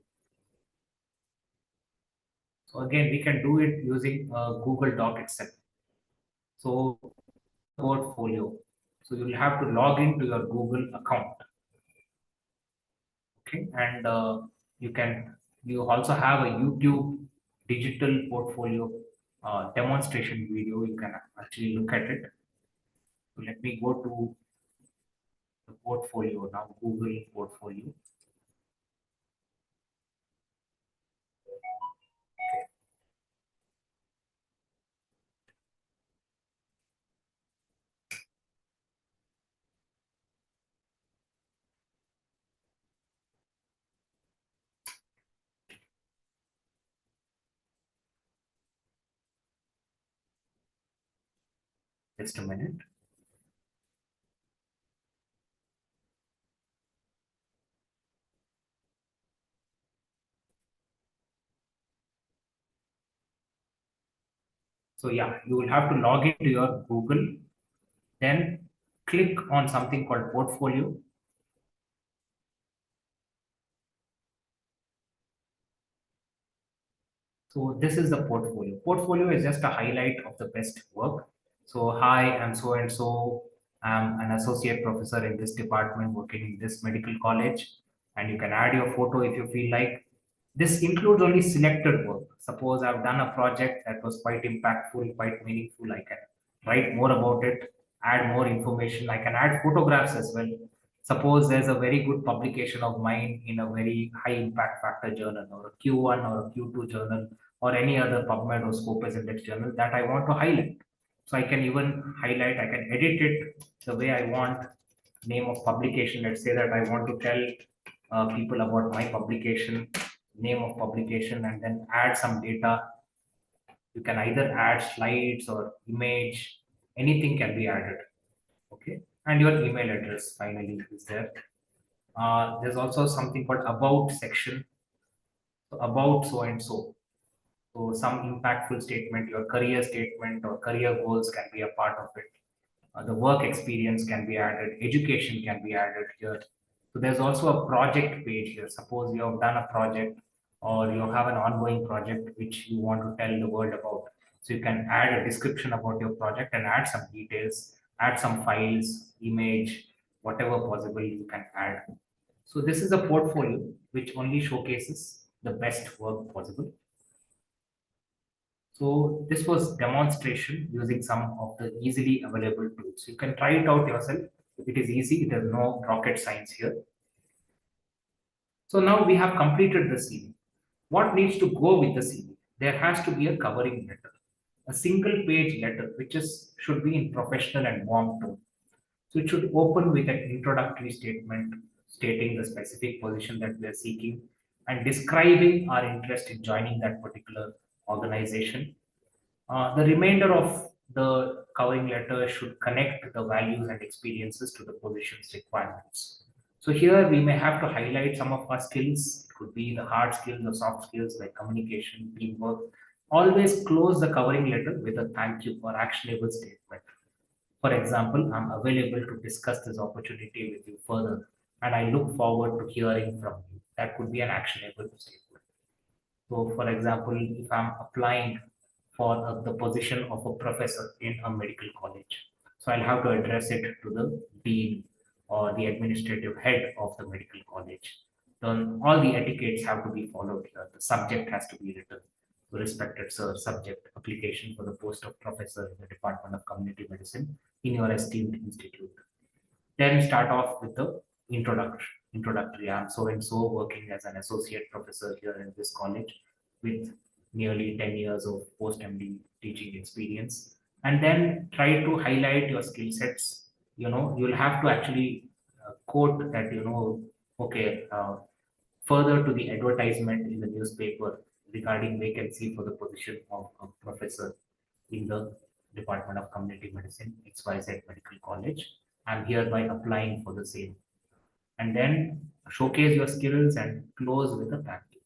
So again, we can do it using Google Doc itself. So portfolio. So you'll have to log into your Google account. Okay, and you also have a YouTube digital portfolio demonstration video. You can actually look at it. So let me go to the portfolio now, Google portfolio. Just a minute. So yeah, you will have to log into your Google, then click on something called portfolio. So this is the portfolio. Portfolio is just a highlight of the best work. So hi, I'm so and so. I'm an associate professor in this department working in this medical college. And you can add your photo if you feel like. This includes only selected work. Suppose I've done a project that was quite impactful, quite meaningful. I can write more about it, add more information. I can add photographs as well. Suppose there's a very good publication of mine in a very high impact factor journal or a Q1 or a Q2 journal or any other PubMed or Scopus Index journal that I want to highlight. So I can even highlight, I can edit it the way I want. Name of publication, let's say that I want to tell people about my publication, name of publication, and then add some data. You can either add slides or image, anything can be added. Okay, and your email address finally is there. There's also something called about section. So about so and so. So some impactful statement, your career statement or career goals can be a part of it. The work experience can be added, education can be added here. So there's also a project page here. Suppose you have done a project or you have an ongoing project which you want to tell the world about. So you can add a description about your project and add some details, add some files, image, whatever possible you can add. So this is a portfolio which only showcases the best work possible. So this was demonstration using some of the easily available tools. You can try it out yourself. It is easy. There's no rocket science here. So now we have completed the CV. What needs to go with the CV? There has to be a covering letter, a single page letter, which should be in professional and warm tone. So it should open with an introductory statement stating the specific position that we are seeking and describing our interest in joining that particular organization. The remainder of the covering letter should connect the values and experiences to the position's requirements. So here we may have to highlight some of our skills. It could be the hard skills or soft skills like communication, teamwork. Always close the covering letter with a thank you or actionable statement. For example, I'm available to discuss this opportunity with you further, and I look forward to hearing from you. That could be an actionable statement. So, for example, if I'm applying for the position of a professor in a medical college, so I'll have to address it to the dean or the administrative head of the medical college. Then all the etiquettes have to be followed here. The subject has to be written. Respected sir, subject application for the post of professor in the Department of Community Medicine in your esteemed institute. Then start off with the introduction. Introductory. I'm so and so working as an associate professor here in this college with nearly 10 years of post-MD teaching experience, and then try to highlight your skill sets. You'll have to actually quote that, okay, further to the advertisement in the newspaper regarding vacancy for the position of a professor in the Department of Community Medicine, XYZ Medical College. I'm hereby applying for the same. And then showcase your skills and close with a thank you.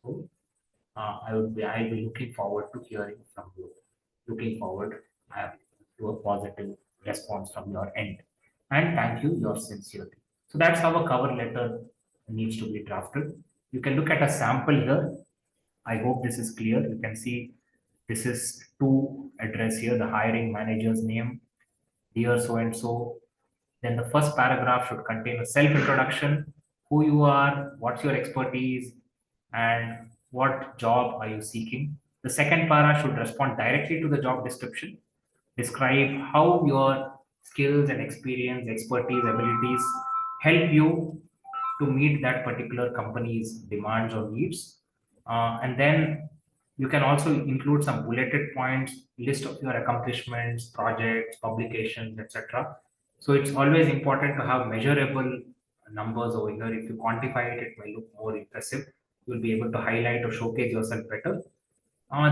So I'll be looking forward to hearing from you. Looking forward to a positive response from your end. And thank you, your sincerity. So that's how a cover letter needs to be drafted. You can look at a sample here. I hope this is clear. You can see this is to address here the hiring manager's name, dear so and so. Then the first paragraph should contain a self introduction, who you are, what's your expertise, and what job are you seeking. The second para should respond directly to the job description, describe how your skills and experience, expertise, abilities help you to meet that particular company's demands or needs. And then you can also include some bulleted points, list of your accomplishments, projects, publications, etc. So it's always important to have measurable numbers over here. If you quantify it, it may look more impressive. You'll be able to highlight or showcase yourself better.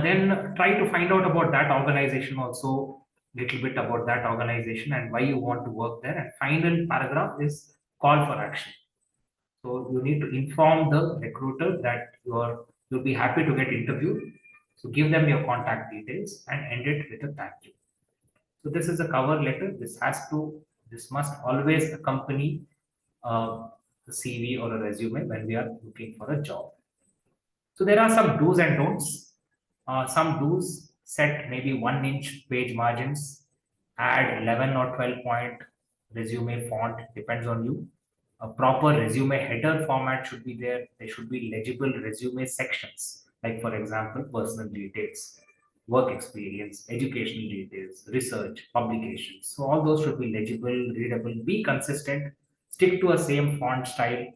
Then try to find out about that organization also, little bit about that organization and why you want to work there. And final paragraph is call for action. So you need to inform the recruiter that you'll be happy to get interviewed. So give them your contact details and end it with a thank you. So this is a cover letter. This must always accompany a CV or a resume when we are looking for a job. So there are some do's and don'ts. Some do's: set maybe 1 inch page margins, add 11 or 12 point resume font, depends on you. A proper resume header format should be there. There should be legible resume sections, like for example, personal details, work experience, educational details, research, publications. So all those should be legible, readable, be consistent, stick to a same font style,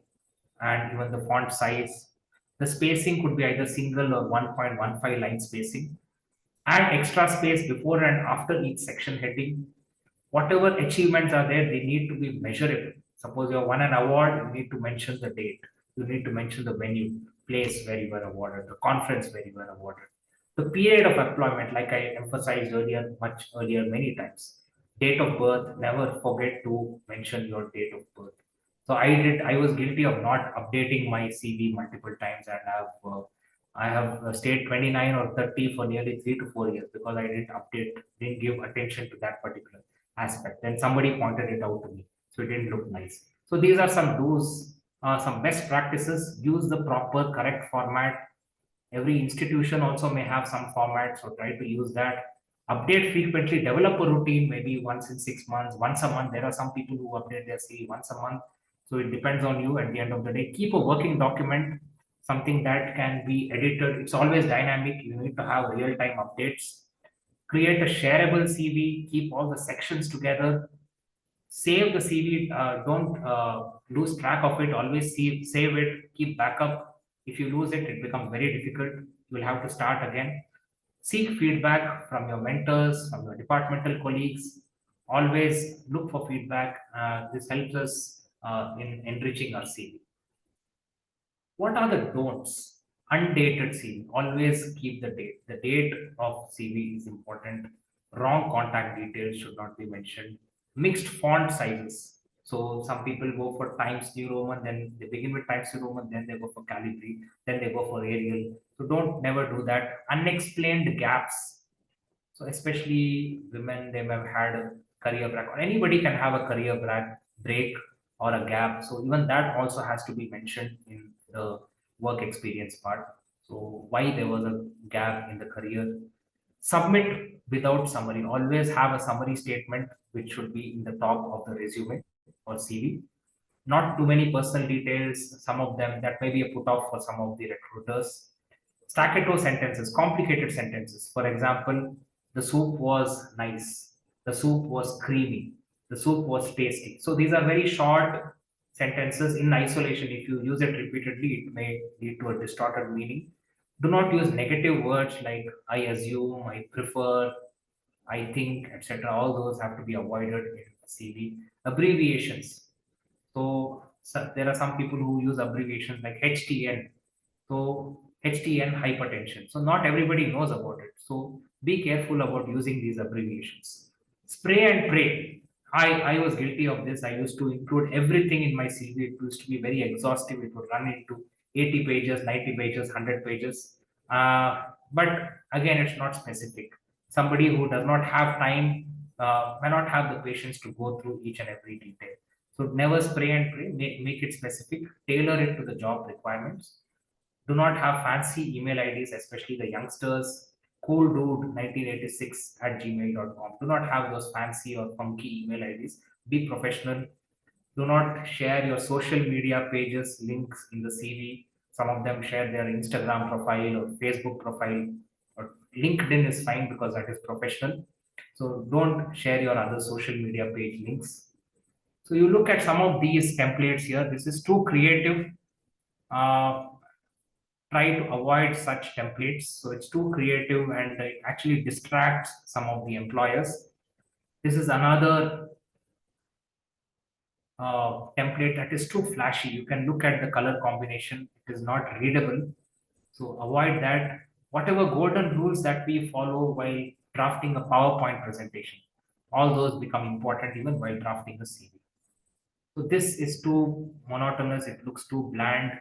and even the font size. The spacing could be either single or 1.15 line spacing. Add extra space before and after each section heading. Whatever achievements are there, they need to be measurable. Suppose you have won an award, you need to mention the date. You need to mention the venue, place where you were awarded, the conference where you were awarded. The period of employment, like I emphasized earlier, much earlier, many times. Date of birth, never forget to mention your date of birth. So I was guilty of not updating my CV multiple times, and I have stayed 29 or 30 for nearly 3 to 4 years because I didn't give attention to that particular aspect. Then somebody pointed it out to me, so it didn't look nice. So these are some do's, some best practices. Use the proper, correct format. Every institution also may have some format, so try to use that. Update frequently. Develop a routine, maybe once in 6 months, once a month. There are some people who update their CV once a month, so it depends on you. At the end of the day, keep a working document, something that can be edited. It's always dynamic. You need to have real-time updates. Create a shareable CV. Keep all the sections together. Save the CV. Don't lose track of it. Always save it. Keep backup. If you lose it, it becomes very difficult. You will have to start again. Seek feedback from your mentors, from your departmental colleagues. Always look for feedback. This helps us in enriching our CV. What are the don'ts? Undated CV. Always keep the date. The date of CV is important. Wrong contact details should not be mentioned. Mixed font sizes. So some people go for Times New Roman, then they begin with Times New Roman, then they go for Calibri, then they go for Arial. So don't never do that. Unexplained gaps. So especially women, they may have had a career break, or anybody can have a career break or a gap. So even that also has to be mentioned in the work experience part. So why there was a gap in the career. Submit without summary. Always have a summary statement which should be in the top of the resume or CV. Not too many personal details. Some of them that may be a put off for some of the recruiters. Staccato sentences, complicated sentences. For example, the soup was nice, the soup was creamy, the soup was tasty. So these are very short sentences in isolation. If you use it repeatedly, it may lead to a distorted meaning. Do not use negative words like I assume, I prefer, I think, etc. All those have to be avoided in a CV. Abbreviations. So there are some people who use abbreviations like HTN. So HTN hypertension. So not everybody knows about it. So be careful about using these abbreviations. Spray and pray. I was guilty of this. I used to include everything in my CV. It used to be very exhaustive. It would run into 80 pages, 90 pages, 100 pages. But again, it's not specific. Somebody who does not have time may not have the patience to go through each and every detail. So never spray and pray. Make it specific. Tailor it to the job requirements. Do not have fancy email IDs, especially the youngsters. Cool dude 1986 at gmail.com. Do not have those fancy or funky email IDs. Be professional. Do not share your social media pages links in the CV. Some of them share their Instagram profile or Facebook profile, or LinkedIn is fine because that is professional. So don't share your other social media page links. So you look at some of these templates here. This is too creative. Uh, Try to avoid such templates. So it's too creative and it actually distracts some of the employers. This is another template that is too flashy. You can look at the color combination, it is not readable. So avoid that. Whatever golden rules that we follow while drafting a PowerPoint presentation, all those become important even while drafting a CV. So this is too monotonous, it looks too bland.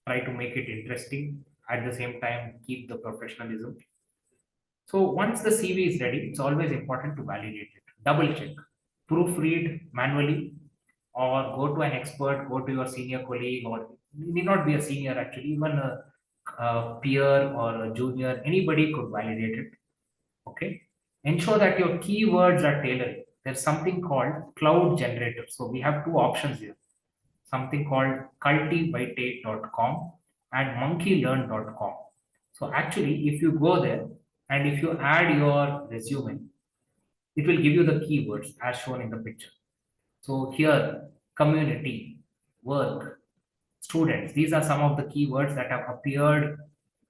Try to make it interesting. At the same time, keep the professionalism. So once the CV is ready, it's always important to validate it. Double check, proofread manually, or go to an expert, go to your senior colleague, or you need not be a senior actually, even a peer or a junior, anybody could validate it. Okay. Ensure that your keywords are tailored. There's something called cloud generator. So we have two options here, something called cultivate.com and monkeylearn.com. So actually, if you go there and if you add your resume, it will give you the keywords as shown in the picture. So here, community, work, students, these are some of the keywords that have appeared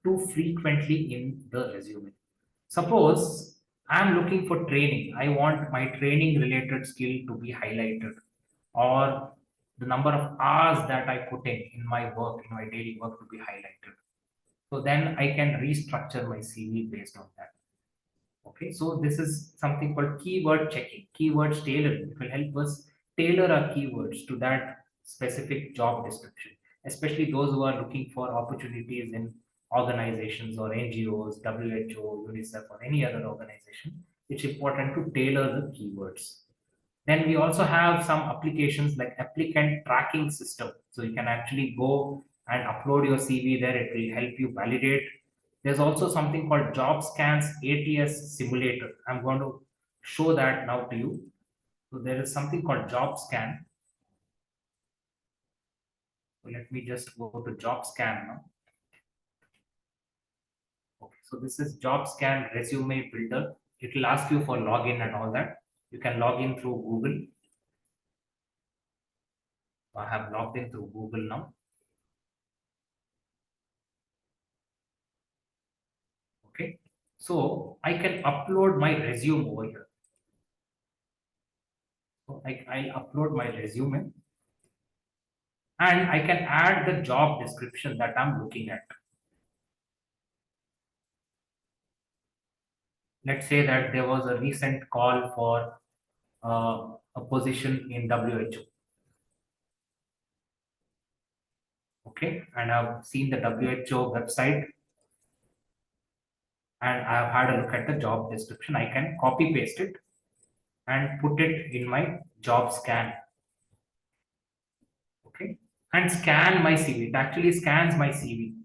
too frequently in the resume. Suppose I'm looking for training. I want my training related skill to be highlighted, or the number of hours that I put in my work, in my daily work to be highlighted. So then I can restructure my CV based on that. Okay, so this is something called keyword checking, keywords tailoring. It will help us tailor our keywords to that specific job description, especially those who are looking for opportunities in organizations or NGOs, WHO, UNICEF, or any other organization. It's important to tailor the keywords. Then we also have some applications like applicant tracking system. So you can actually go and upload your CV there. It will help you validate. There's also something called Job Scans ATS Simulator. I'm going to show that now to you. So there is something called Job Scan. So let me just go to Job Scan now. Okay, so this is Job Scan Resume Builder. It will ask you for login and all that. You can log in through Google. I have logged in through Google now. Okay, so I can upload my resume over here. So I'll upload my resume and I can add the job description that I'm looking at. Let's say that there was a recent call for a position in WHO. Okay, and I've seen the WHO website and I've had a look at the job description. I can copy paste it and put it in my job scan. Okay, and scan my CV. It actually scans my CV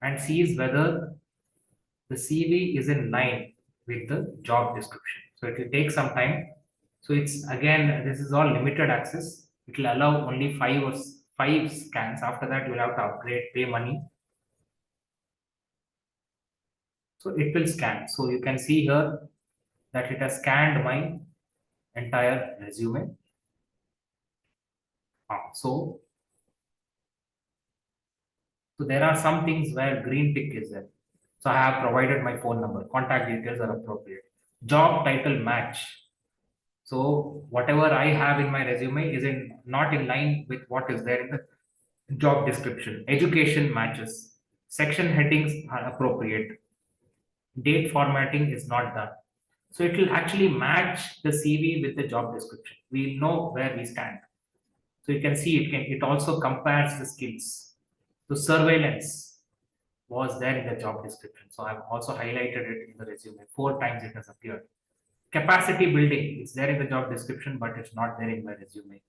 and sees whether the CV is in line with the job description. So it will take some time. So it's again, this is all limited access. It will allow only five scans. After that, you will have to upgrade, pay money. So it will scan. So you can see here that it has scanned my entire resume. So So there are some things where green tick is there. So I have provided my phone number, contact details are appropriate. Job title match. So whatever I have in my resume is not in line with what is there in the job description. Education matches. Section headings are appropriate. Date formatting is not done. So it will actually match the CV with the job description. We know where we stand. So you can see it also compares the skills. So surveillance was there in the job description. So I've also highlighted it in the resume. 4 times it has appeared. Capacity building is there in the job description, but it's not there in my resume.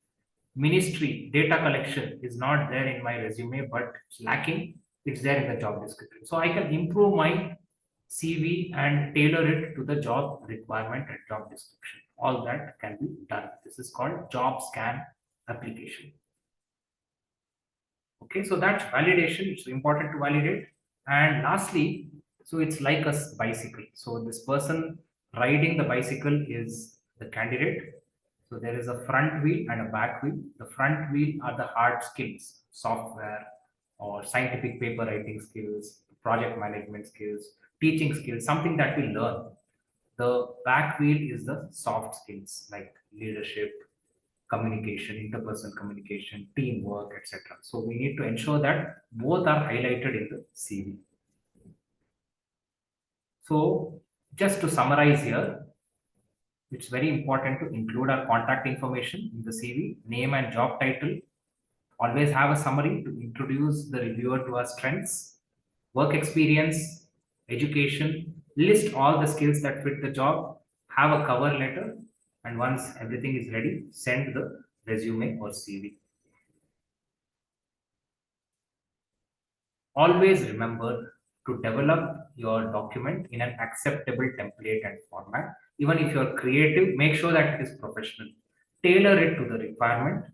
Ministry data collection is not there in my resume, but it's lacking. It's there in the job description. So I can improve my CV and tailor it to the job requirement and job description. All that can be done. This is called job scan application. Okay, so that's validation. It's important to validate. And lastly, so it's like a bicycle. So this person riding the bicycle is the candidate. So there is a front wheel and a back wheel. The front wheel are the hard skills, software or scientific paper writing skills, project management skills, teaching skills, something that we learn. The back wheel is the soft skills like leadership, communication, interpersonal communication, teamwork, etc. So we need to ensure that both are highlighted in the CV. So just to summarize here, it's very important to include our contact information in the CV, name and job title. Always have a summary to introduce the reviewer to our strengths, work experience, education, list all the skills that fit the job, have a cover letter, and once everything is ready, send the resume or CV. Always remember to develop your document in an acceptable template and format. Even if you're creative, make sure that it is professional. Tailor it to the requirement.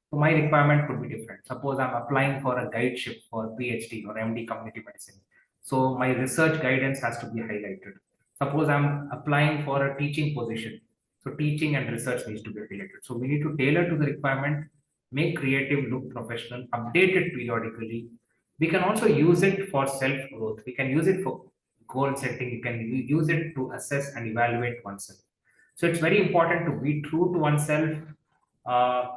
So my requirement could be different. Suppose I'm applying for a guideship for PhD or MD community medicine. So my research guidance has to be highlighted. Suppose I'm applying for a teaching position. So teaching and research needs to be highlighted. So we need to tailor to the requirement, make creative, look professional, update it periodically. We can also use it for self growth. We can use it for goal setting. You can use it to assess and evaluate oneself. So it's very important to be true to oneself. Uh,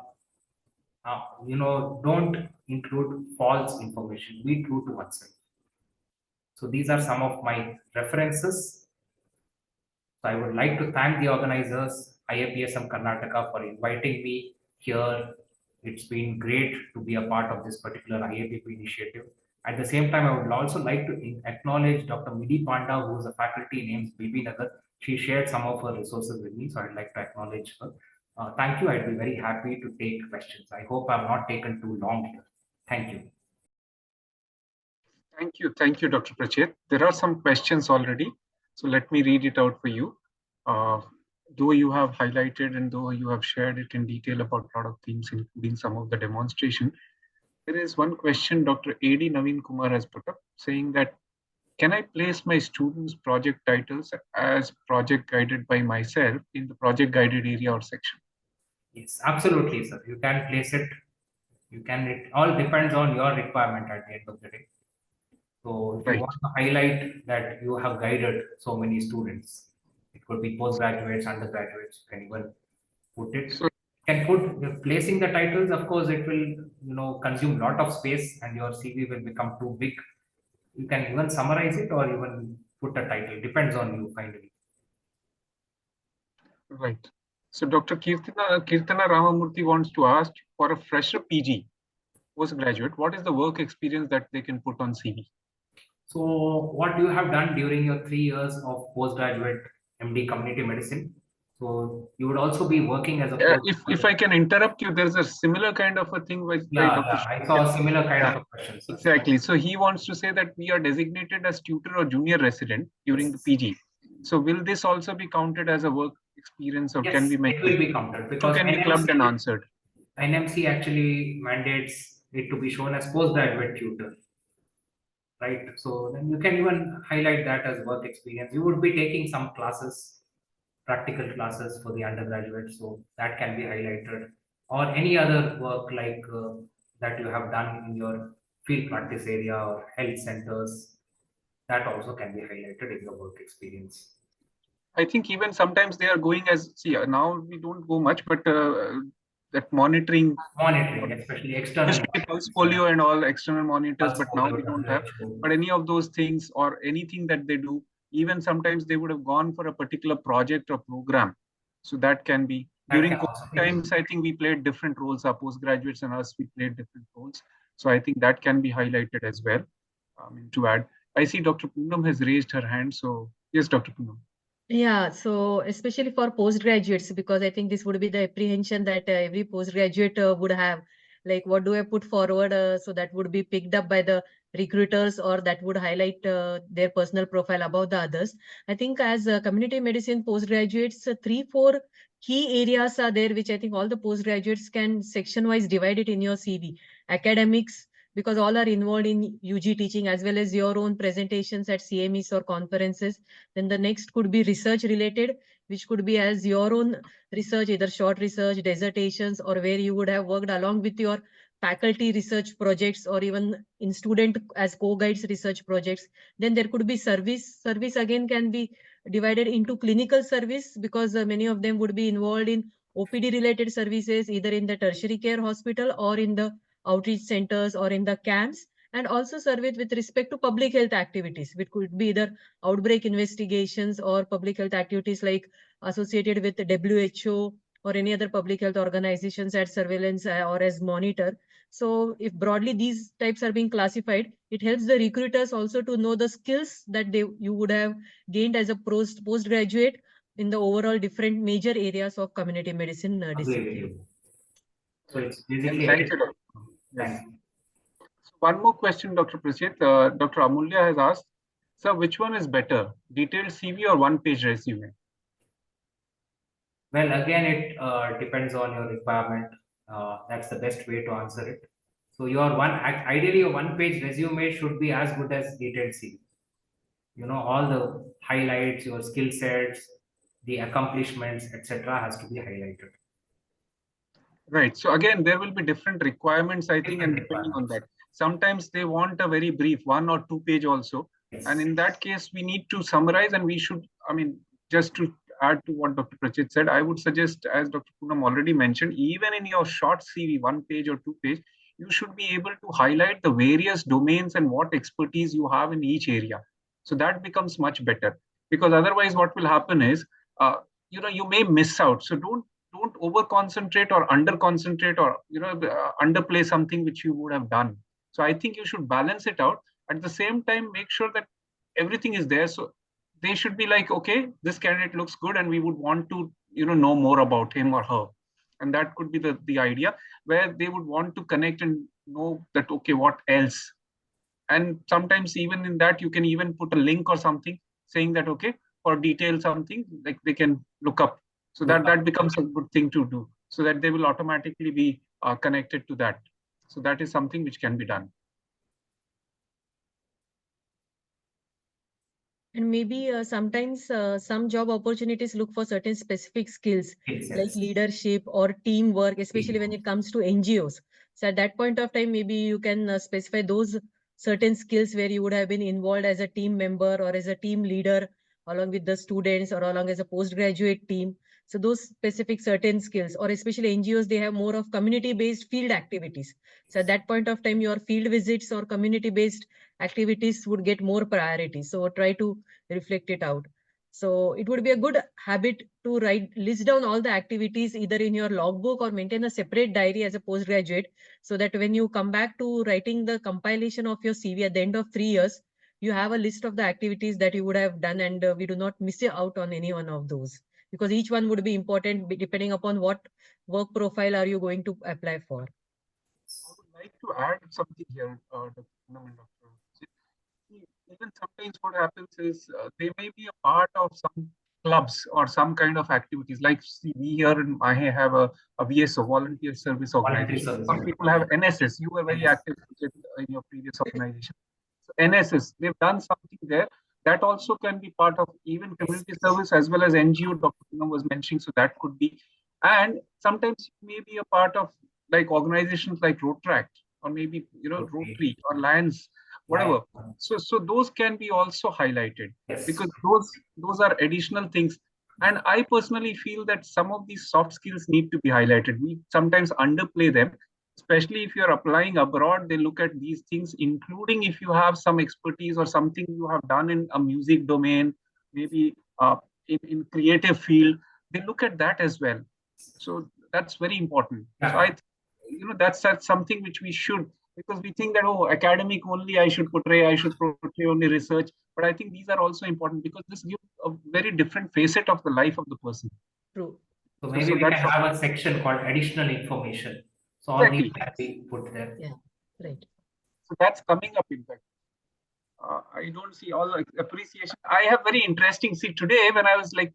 don't include false information. Be true to oneself. So these are some of my references. So I would like to thank the organizers, IAPSM Karnataka, for inviting me here. It's been great to be a part of this particular IAPP initiative. At the same time, I would also like to acknowledge Dr. Midi Panda, who is a faculty named Bibi Nagar. She shared some of her resources with me, so I'd like to acknowledge her. Thank you. I'd be very happy to take questions. I hope I've not taken too long here. Thank you. Thank you, Dr. Pracheth. There are some questions already, so let me read it out for you. Though you have highlighted and though you have shared it in detail about a lot of things, including some of the demonstration, there is one question Dr. A.D. Naveen Kumar has put up saying that, can I place my students' project titles as project guided by myself in the project guided area or section? Yes, absolutely, sir. You can place it. You can. It all depends on your requirement at the end of the day. So if you Right. want to highlight that you have guided so many students, it could be postgraduates, undergraduates, you can even put it. So, Can put placing the titles, of course, it will consume a lot of space and your CV will become too big. You can even summarize it or even put a title. Depends on you finally. right. So Dr. Kirtana Ramamurthy wants to ask, for a fresher PG, postgraduate, what is the work experience that they can put on CV? So what you have done during your 3 years of postgraduate MD community medicine. So you would also be working as a If I can interrupt you, there's a similar kind of a thing by Dr. I saw a similar kind Yeah, of a question, sir. exactly. So he wants to say that we are designated as tutor or junior resident during the Yes. PG. So will this also be counted as a work experience, or can Yes, we make it will be counted two because can be clubbed and answered? NMC actually mandates it to be shown as postgraduate tutor, right? So then you can even highlight that as work experience. You would be taking some classes, practical classes for the undergraduate, so that can be highlighted, or any other work like that you have done in your field practice area or health centers, that also can be highlighted in the work experience. I think even sometimes they are going as, see, now we don't go much, but that monitoring Monitoring, especially external used to be pulse monitoring. polio and all external monitors, Pulse but now polio, we don't have. WHO. But any of those things or anything that they do, even sometimes they would have gone for a particular project or program. So that can be That during can also COVID be. times. I think we played different roles. Our postgraduates and us, we played different roles. So I think that can be highlighted as well. To add, I see Dr. Poonam has raised her hand. So yes, Dr. Poonam. Yeah, so especially for postgraduates, because I think this would be the apprehension that every postgraduate would have. Like, what do I put forward? So that would be picked up by the recruiters, or that would highlight their personal profile above the others. I think as community medicine postgraduates, three, four key areas are there, which I think all the postgraduates can section wise divide it in your CV. Academics, because all are involved in UG teaching, as well as your own presentations at CMEs or conferences. Then the next could be research related, which could be as your own research, either short research, dissertations, or where you would have worked along with your faculty research projects, or even in student as co-guides research projects. Then there could be service. Service again can be divided into clinical service, because many of them would be involved in OPD related services, either in the tertiary care hospital or in the outreach centers or in the camps. And also service with respect to public health activities, which could be either outbreak investigations or public health activities like associated with the WHO or any other public health organizations as surveillance or as monitor. So if broadly these types are being classified, it helps the recruiters also to know the skills that you would have gained as a postgraduate in the overall different major areas of community medicine Agree with discipline. you. So it's And basically. thank you, Dr. Yes. Thank you. So one more question, Dr. Pracheth. Dr. Amulya has asked, sir, which one is better, detailed CV or one-page resume? Well, again, it depends on your requirement. That's the best way to answer it. So ideally your one-page resume should be as good as detailed CV. You know, all the highlights, your skill sets, the accomplishments, etc., has to be highlighted. Right. So again, there will be different requirements, I think, and Different depending on that. requirements. Sometimes they want a very brief 1 or 2 page also. And Yes. in that case, we need to summarize and we should, I mean, just to add to what Dr. Prachit said, I would suggest, as Dr. Poonam already mentioned, even in your short CV, 1 page or 2 page, you should be able to highlight the various domains and what expertise you have in each area. So that becomes much better, because otherwise what will happen is, you may miss out. So don't over concentrate or under concentrate, or underplay something which you would have done. So I think you should balance it out. At the same time, make sure that everything is there. So they should be like, okay, this candidate looks good and we would want to know more about him or her. And that could be the idea, where they would want to connect and know that, okay, what else. And sometimes even in that, you can even put a link or something saying that, okay, for detail something, like they can look up. So that becomes a good thing to do, so that they will automatically be connected to that. So that is something which can be done. And maybe sometimes some job opportunities look for certain specific skills like leadership or teamwork, especially when it comes to NGOs. So at that point of time, maybe you can specify those certain skills where you would have been involved as a team member or as a team leader along with the students or along as a postgraduate team. So those specific certain skills, or especially NGOs, they have more of community-based field activities. So at that point of time, your field visits or community-based activities would get more priority. So try to reflect it out. So it would be a good habit to list down all the activities either in your logbook or maintain a separate diary as a postgraduate, so that when you come back to writing the compilation of your CV at the end of 3 years, you have a list of the activities that you would have done, and we do not miss out on any one of those, because each one would be important depending upon what work profile are you going to apply for. I would like to add something here, Dr. Poonam and Dr. See, even sometimes what happens is they may be a part of some clubs or some kind of activities. Like, see, we here in Mahe have a VSO, volunteer service Voluntary organization. service Some people have NSS. You were very active in your previous organization. So NSS, they've done something there. That also can be part of even community service as well as NGO. Dr. Poonam was mentioning, so that could be. And sometimes you may be a part of like organizations like Rotaract, or maybe Okay. Rotary or Lions, Yeah. whatever. So those can be also highlighted, Yes. because those are additional things. And I personally feel that some of these soft skills need to be highlighted. We sometimes underplay them, especially if you're applying abroad. They look at these things, including if you have some expertise or something you have done in a music domain, maybe in creative field. They look at that as well. So that's very important. So Yeah. that's something which we should, because we think that, oh, academic only I should portray only research. But I think these are also important, because this gives a very different facet of the life of the person. True. So So maybe so we can that's have a section called additional information. So all these exactly. can be put there. Yeah. Right. So that's coming up, in fact. I don't see all appreciation. I have very interesting. See, today when I was like,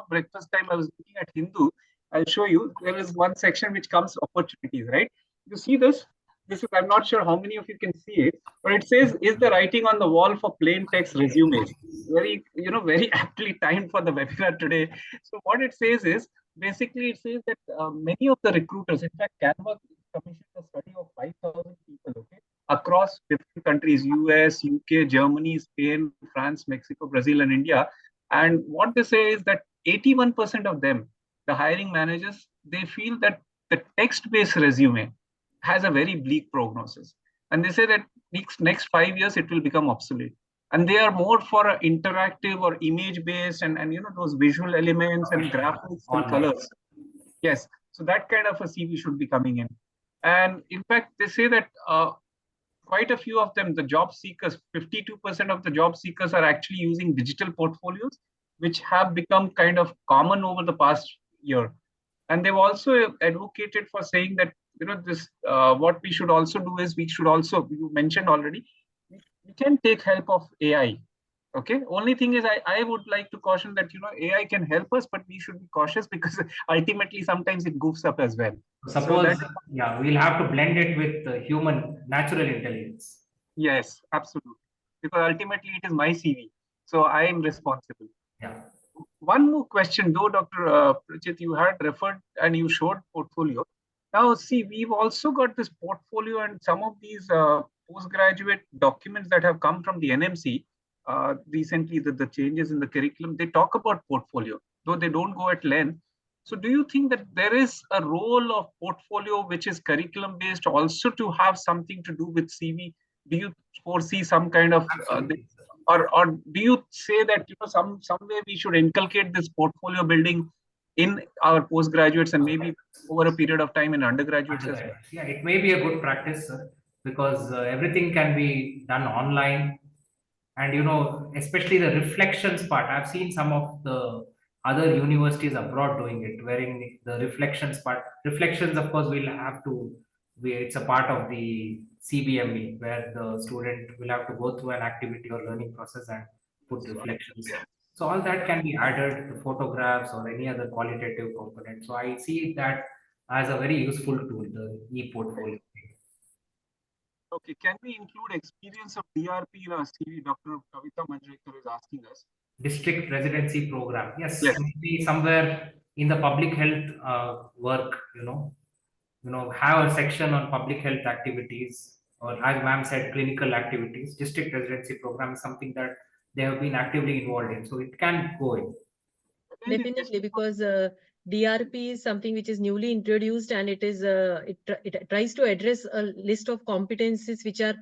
breakfast time, I was looking at Hindu. I'll show you. There is one section which comes opportunities, right? You see this? This is, I'm not sure how many of you can see it, but it says, is the writing on the wall for plain text resumes? Very, very aptly timed for the webinar today. So what it says is, basically it says that many of the recruiters, in fact, Canva commissioned a study of 5,000 people, okay, across different countries: US, UK, Germany, Spain, France, Mexico, Brazil, and India. And what they say is that 81% of them, the hiring managers, they feel that the text based resume has a very bleak prognosis. And they say that next 5 years it will become obsolete. And they are more for a interactive or image based, and those visual elements and graphics and Online. colors. Yes. So that kind of a CV should be coming in. And in fact, they say that quite a few of them, the job seekers, 52% of the job seekers are actually using digital portfolios, which have become kind of common over the past year. And they've also advocated for saying that, this what we should also do is, we should also, you mentioned already, we can take help of AI. Okay. Only thing is, I would like to caution that, AI can help us, but we should be cautious, because ultimately sometimes it goofs up as well. So Suppose, that, yeah, we'll have to blend it with human natural intelligence. yes, absolutely. Because ultimately it is my CV. So I am responsible. Yeah. One more question, though, Dr. Pracheth, you had referred and you showed portfolio. Now, see, we've also got this portfolio and some of these postgraduate documents that have come from the NMC recently, the changes in the curriculum, they talk about portfolio, though they don't go at length. So, do you think that there is a role of portfolio which is curriculum based also to have something to do with CV? Do you foresee some kind of Absolutely. or do you say that, some way we should inculcate this portfolio building in our postgraduates, and maybe over a period of time in undergraduates as well? Undergraduates. Yeah, it may be a good practice, because everything can be done online. And especially the reflections part, I've seen some of the other universities abroad doing it, wherein the reflections, of course, will have to be, it's a part of the CBME, where the student will have to go through an activity or learning process and put reflections. So all that can be added to photographs or any other qualitative component. So I see that as a very useful tool, the e-portfolio. Okay, can we include experience of DRP in our CV? Dr. Kavita Manjrekar is asking us. District residency program. Yes, Yes. maybe somewhere in the public health work, have a section on public health activities, or as ma'am said, clinical activities. District residency program is something that they have been actively involved in, so it can go in. But then in Definitely, district, because DRP is something which is newly introduced, and it tries to address a list of competencies which are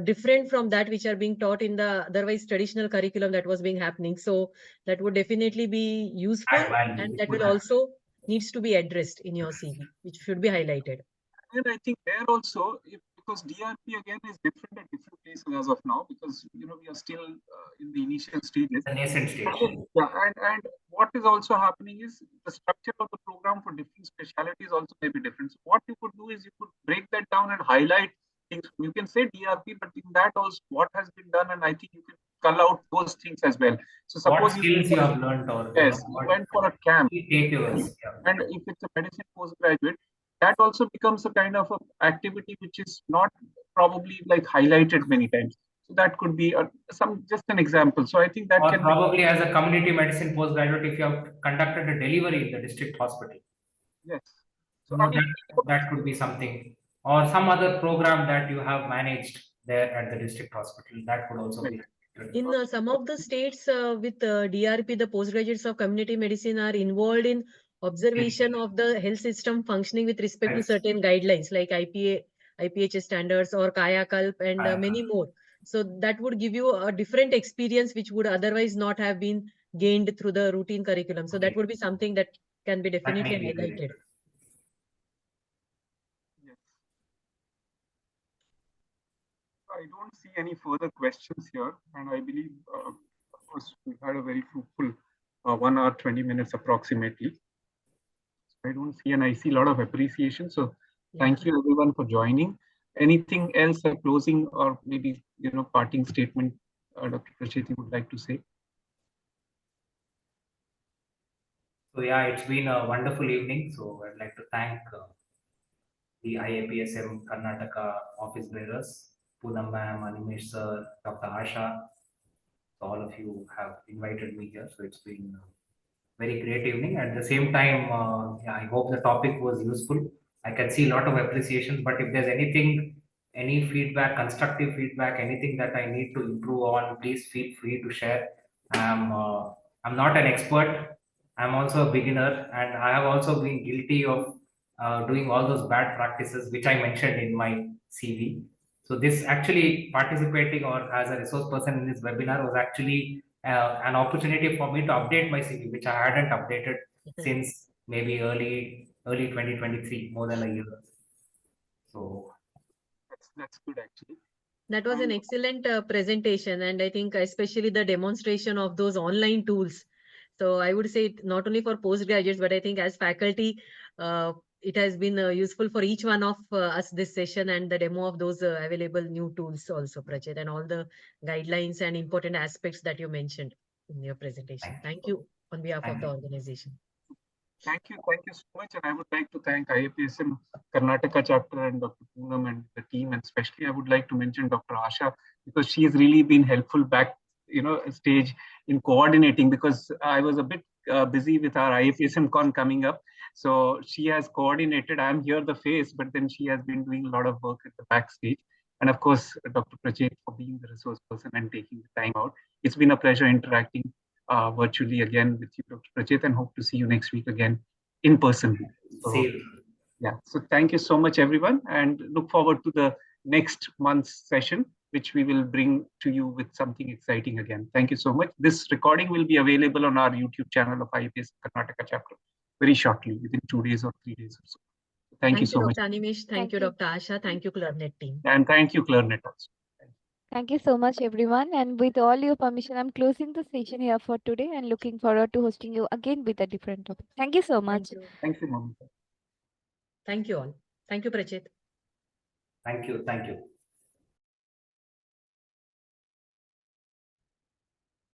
different from that which are being taught in the otherwise traditional curriculum that was being happening. So that would definitely be useful, Add value. and It that would will have. also needs to be addressed in your CV, which should be highlighted. and I think there also, because DRP again is different at different places as of now, because we are still in the initial stages. The nascent stage. Yeah, and what is also happening is the structure of the program for different specialties also may be different. So what you could do is, you could break that down and highlight things. You can say DRP, but in that also what has been done, and I think you can call out those things as well. So What suppose you skills you have learned, or yes, you what went for a camp, key takeaways. Yeah. and if it's a medicine postgraduate, that also becomes a kind of a activity which is not probably like highlighted many times. So that could be some just an example. So I think that Or can be. probably as a community medicine postgraduate, if you have conducted a delivery in the district hospital, Yes. So I mean, that could be something or some other program that you have managed there at the district hospital. That would also be In some of the states with DRP, the postgraduates of community medicine are involved in observation of the health system functioning with respect to Right. certain guidelines like IPHS standards or Kayakalp and many more. So that would give you a different experience which would otherwise not have been gained through the routine curriculum. So that would be something that can be That may definitely be highlighted. related. Yes. I don't see any further questions here, and I believe, of course, we've had a very fruitful 1 hour 20 minutes approximately. I don't see, and I see a lot of appreciation. So, thank you everyone for joining. Anything else, a closing or maybe parting statement, Dr. Pracheth, you would like to say? So yeah, it's been a wonderful evening. So I'd like to thank the IAPSM Karnataka office bearers, Poonam ma'am, Animesh sir, Dr. Asha. So all of you have invited me here. So it's been a very great evening. At the same time, yeah, I hope the topic was useful. I can see a lot of appreciation, but if there's anything, any feedback, constructive feedback, anything that I need to improve on, please feel free to share. I'm not an expert. I'm also a beginner, and I have also been guilty of doing all those bad practices which I mentioned in my CV. So this actually participating or as a resource person in this webinar was actually an opportunity for me to update my CV, which I hadn't updated since maybe early 2023, more than a year. So that's good actually. That was an excellent presentation, and I think especially the demonstration of those online tools. So I would say not only for postgraduates, but I think as faculty, it has been useful for each one of us this session and the demo of those available new tools also, Prachit, and all the guidelines and important aspects that you mentioned in your presentation. Thank you on behalf of thank the you. organization. Thank you so much. And I would like to thank IAPSM Karnataka chapter and Dr. Poonam and the team. And especially I would like to mention Dr. Asha, because she has really been helpful back, stage in coordinating, because I was a bit busy with our IAPSM con coming up. So she has coordinated. I'm here the face, but then she has been doing a lot of work at the backstage. And of course, Dr. Pracheth for being the resource person and taking the time out. It's been a pleasure interacting virtually again with you, Dr. Pracheth, and hope to see you next week again in person. So, See you. yeah. So thank you so much, everyone, and look forward to the next month's session, which we will bring to you with something exciting again. Thank you so much. This recording will be available on our YouTube channel of IPS Karnataka chapter very shortly, within 2 days or 3 days or so. Thank you so much. Dr. Animesh. Thank you, Dr. Asha. Thank you, Clarnet team. And thank you, Clarnet also. Thank you so much, everyone. And with all your permission, I'm closing the session here for today and looking forward to hosting you again with a different topic. Thank you so much. Thank you, Mamita. Thank you all. Thank you, Prachit. Thank you. Thank you.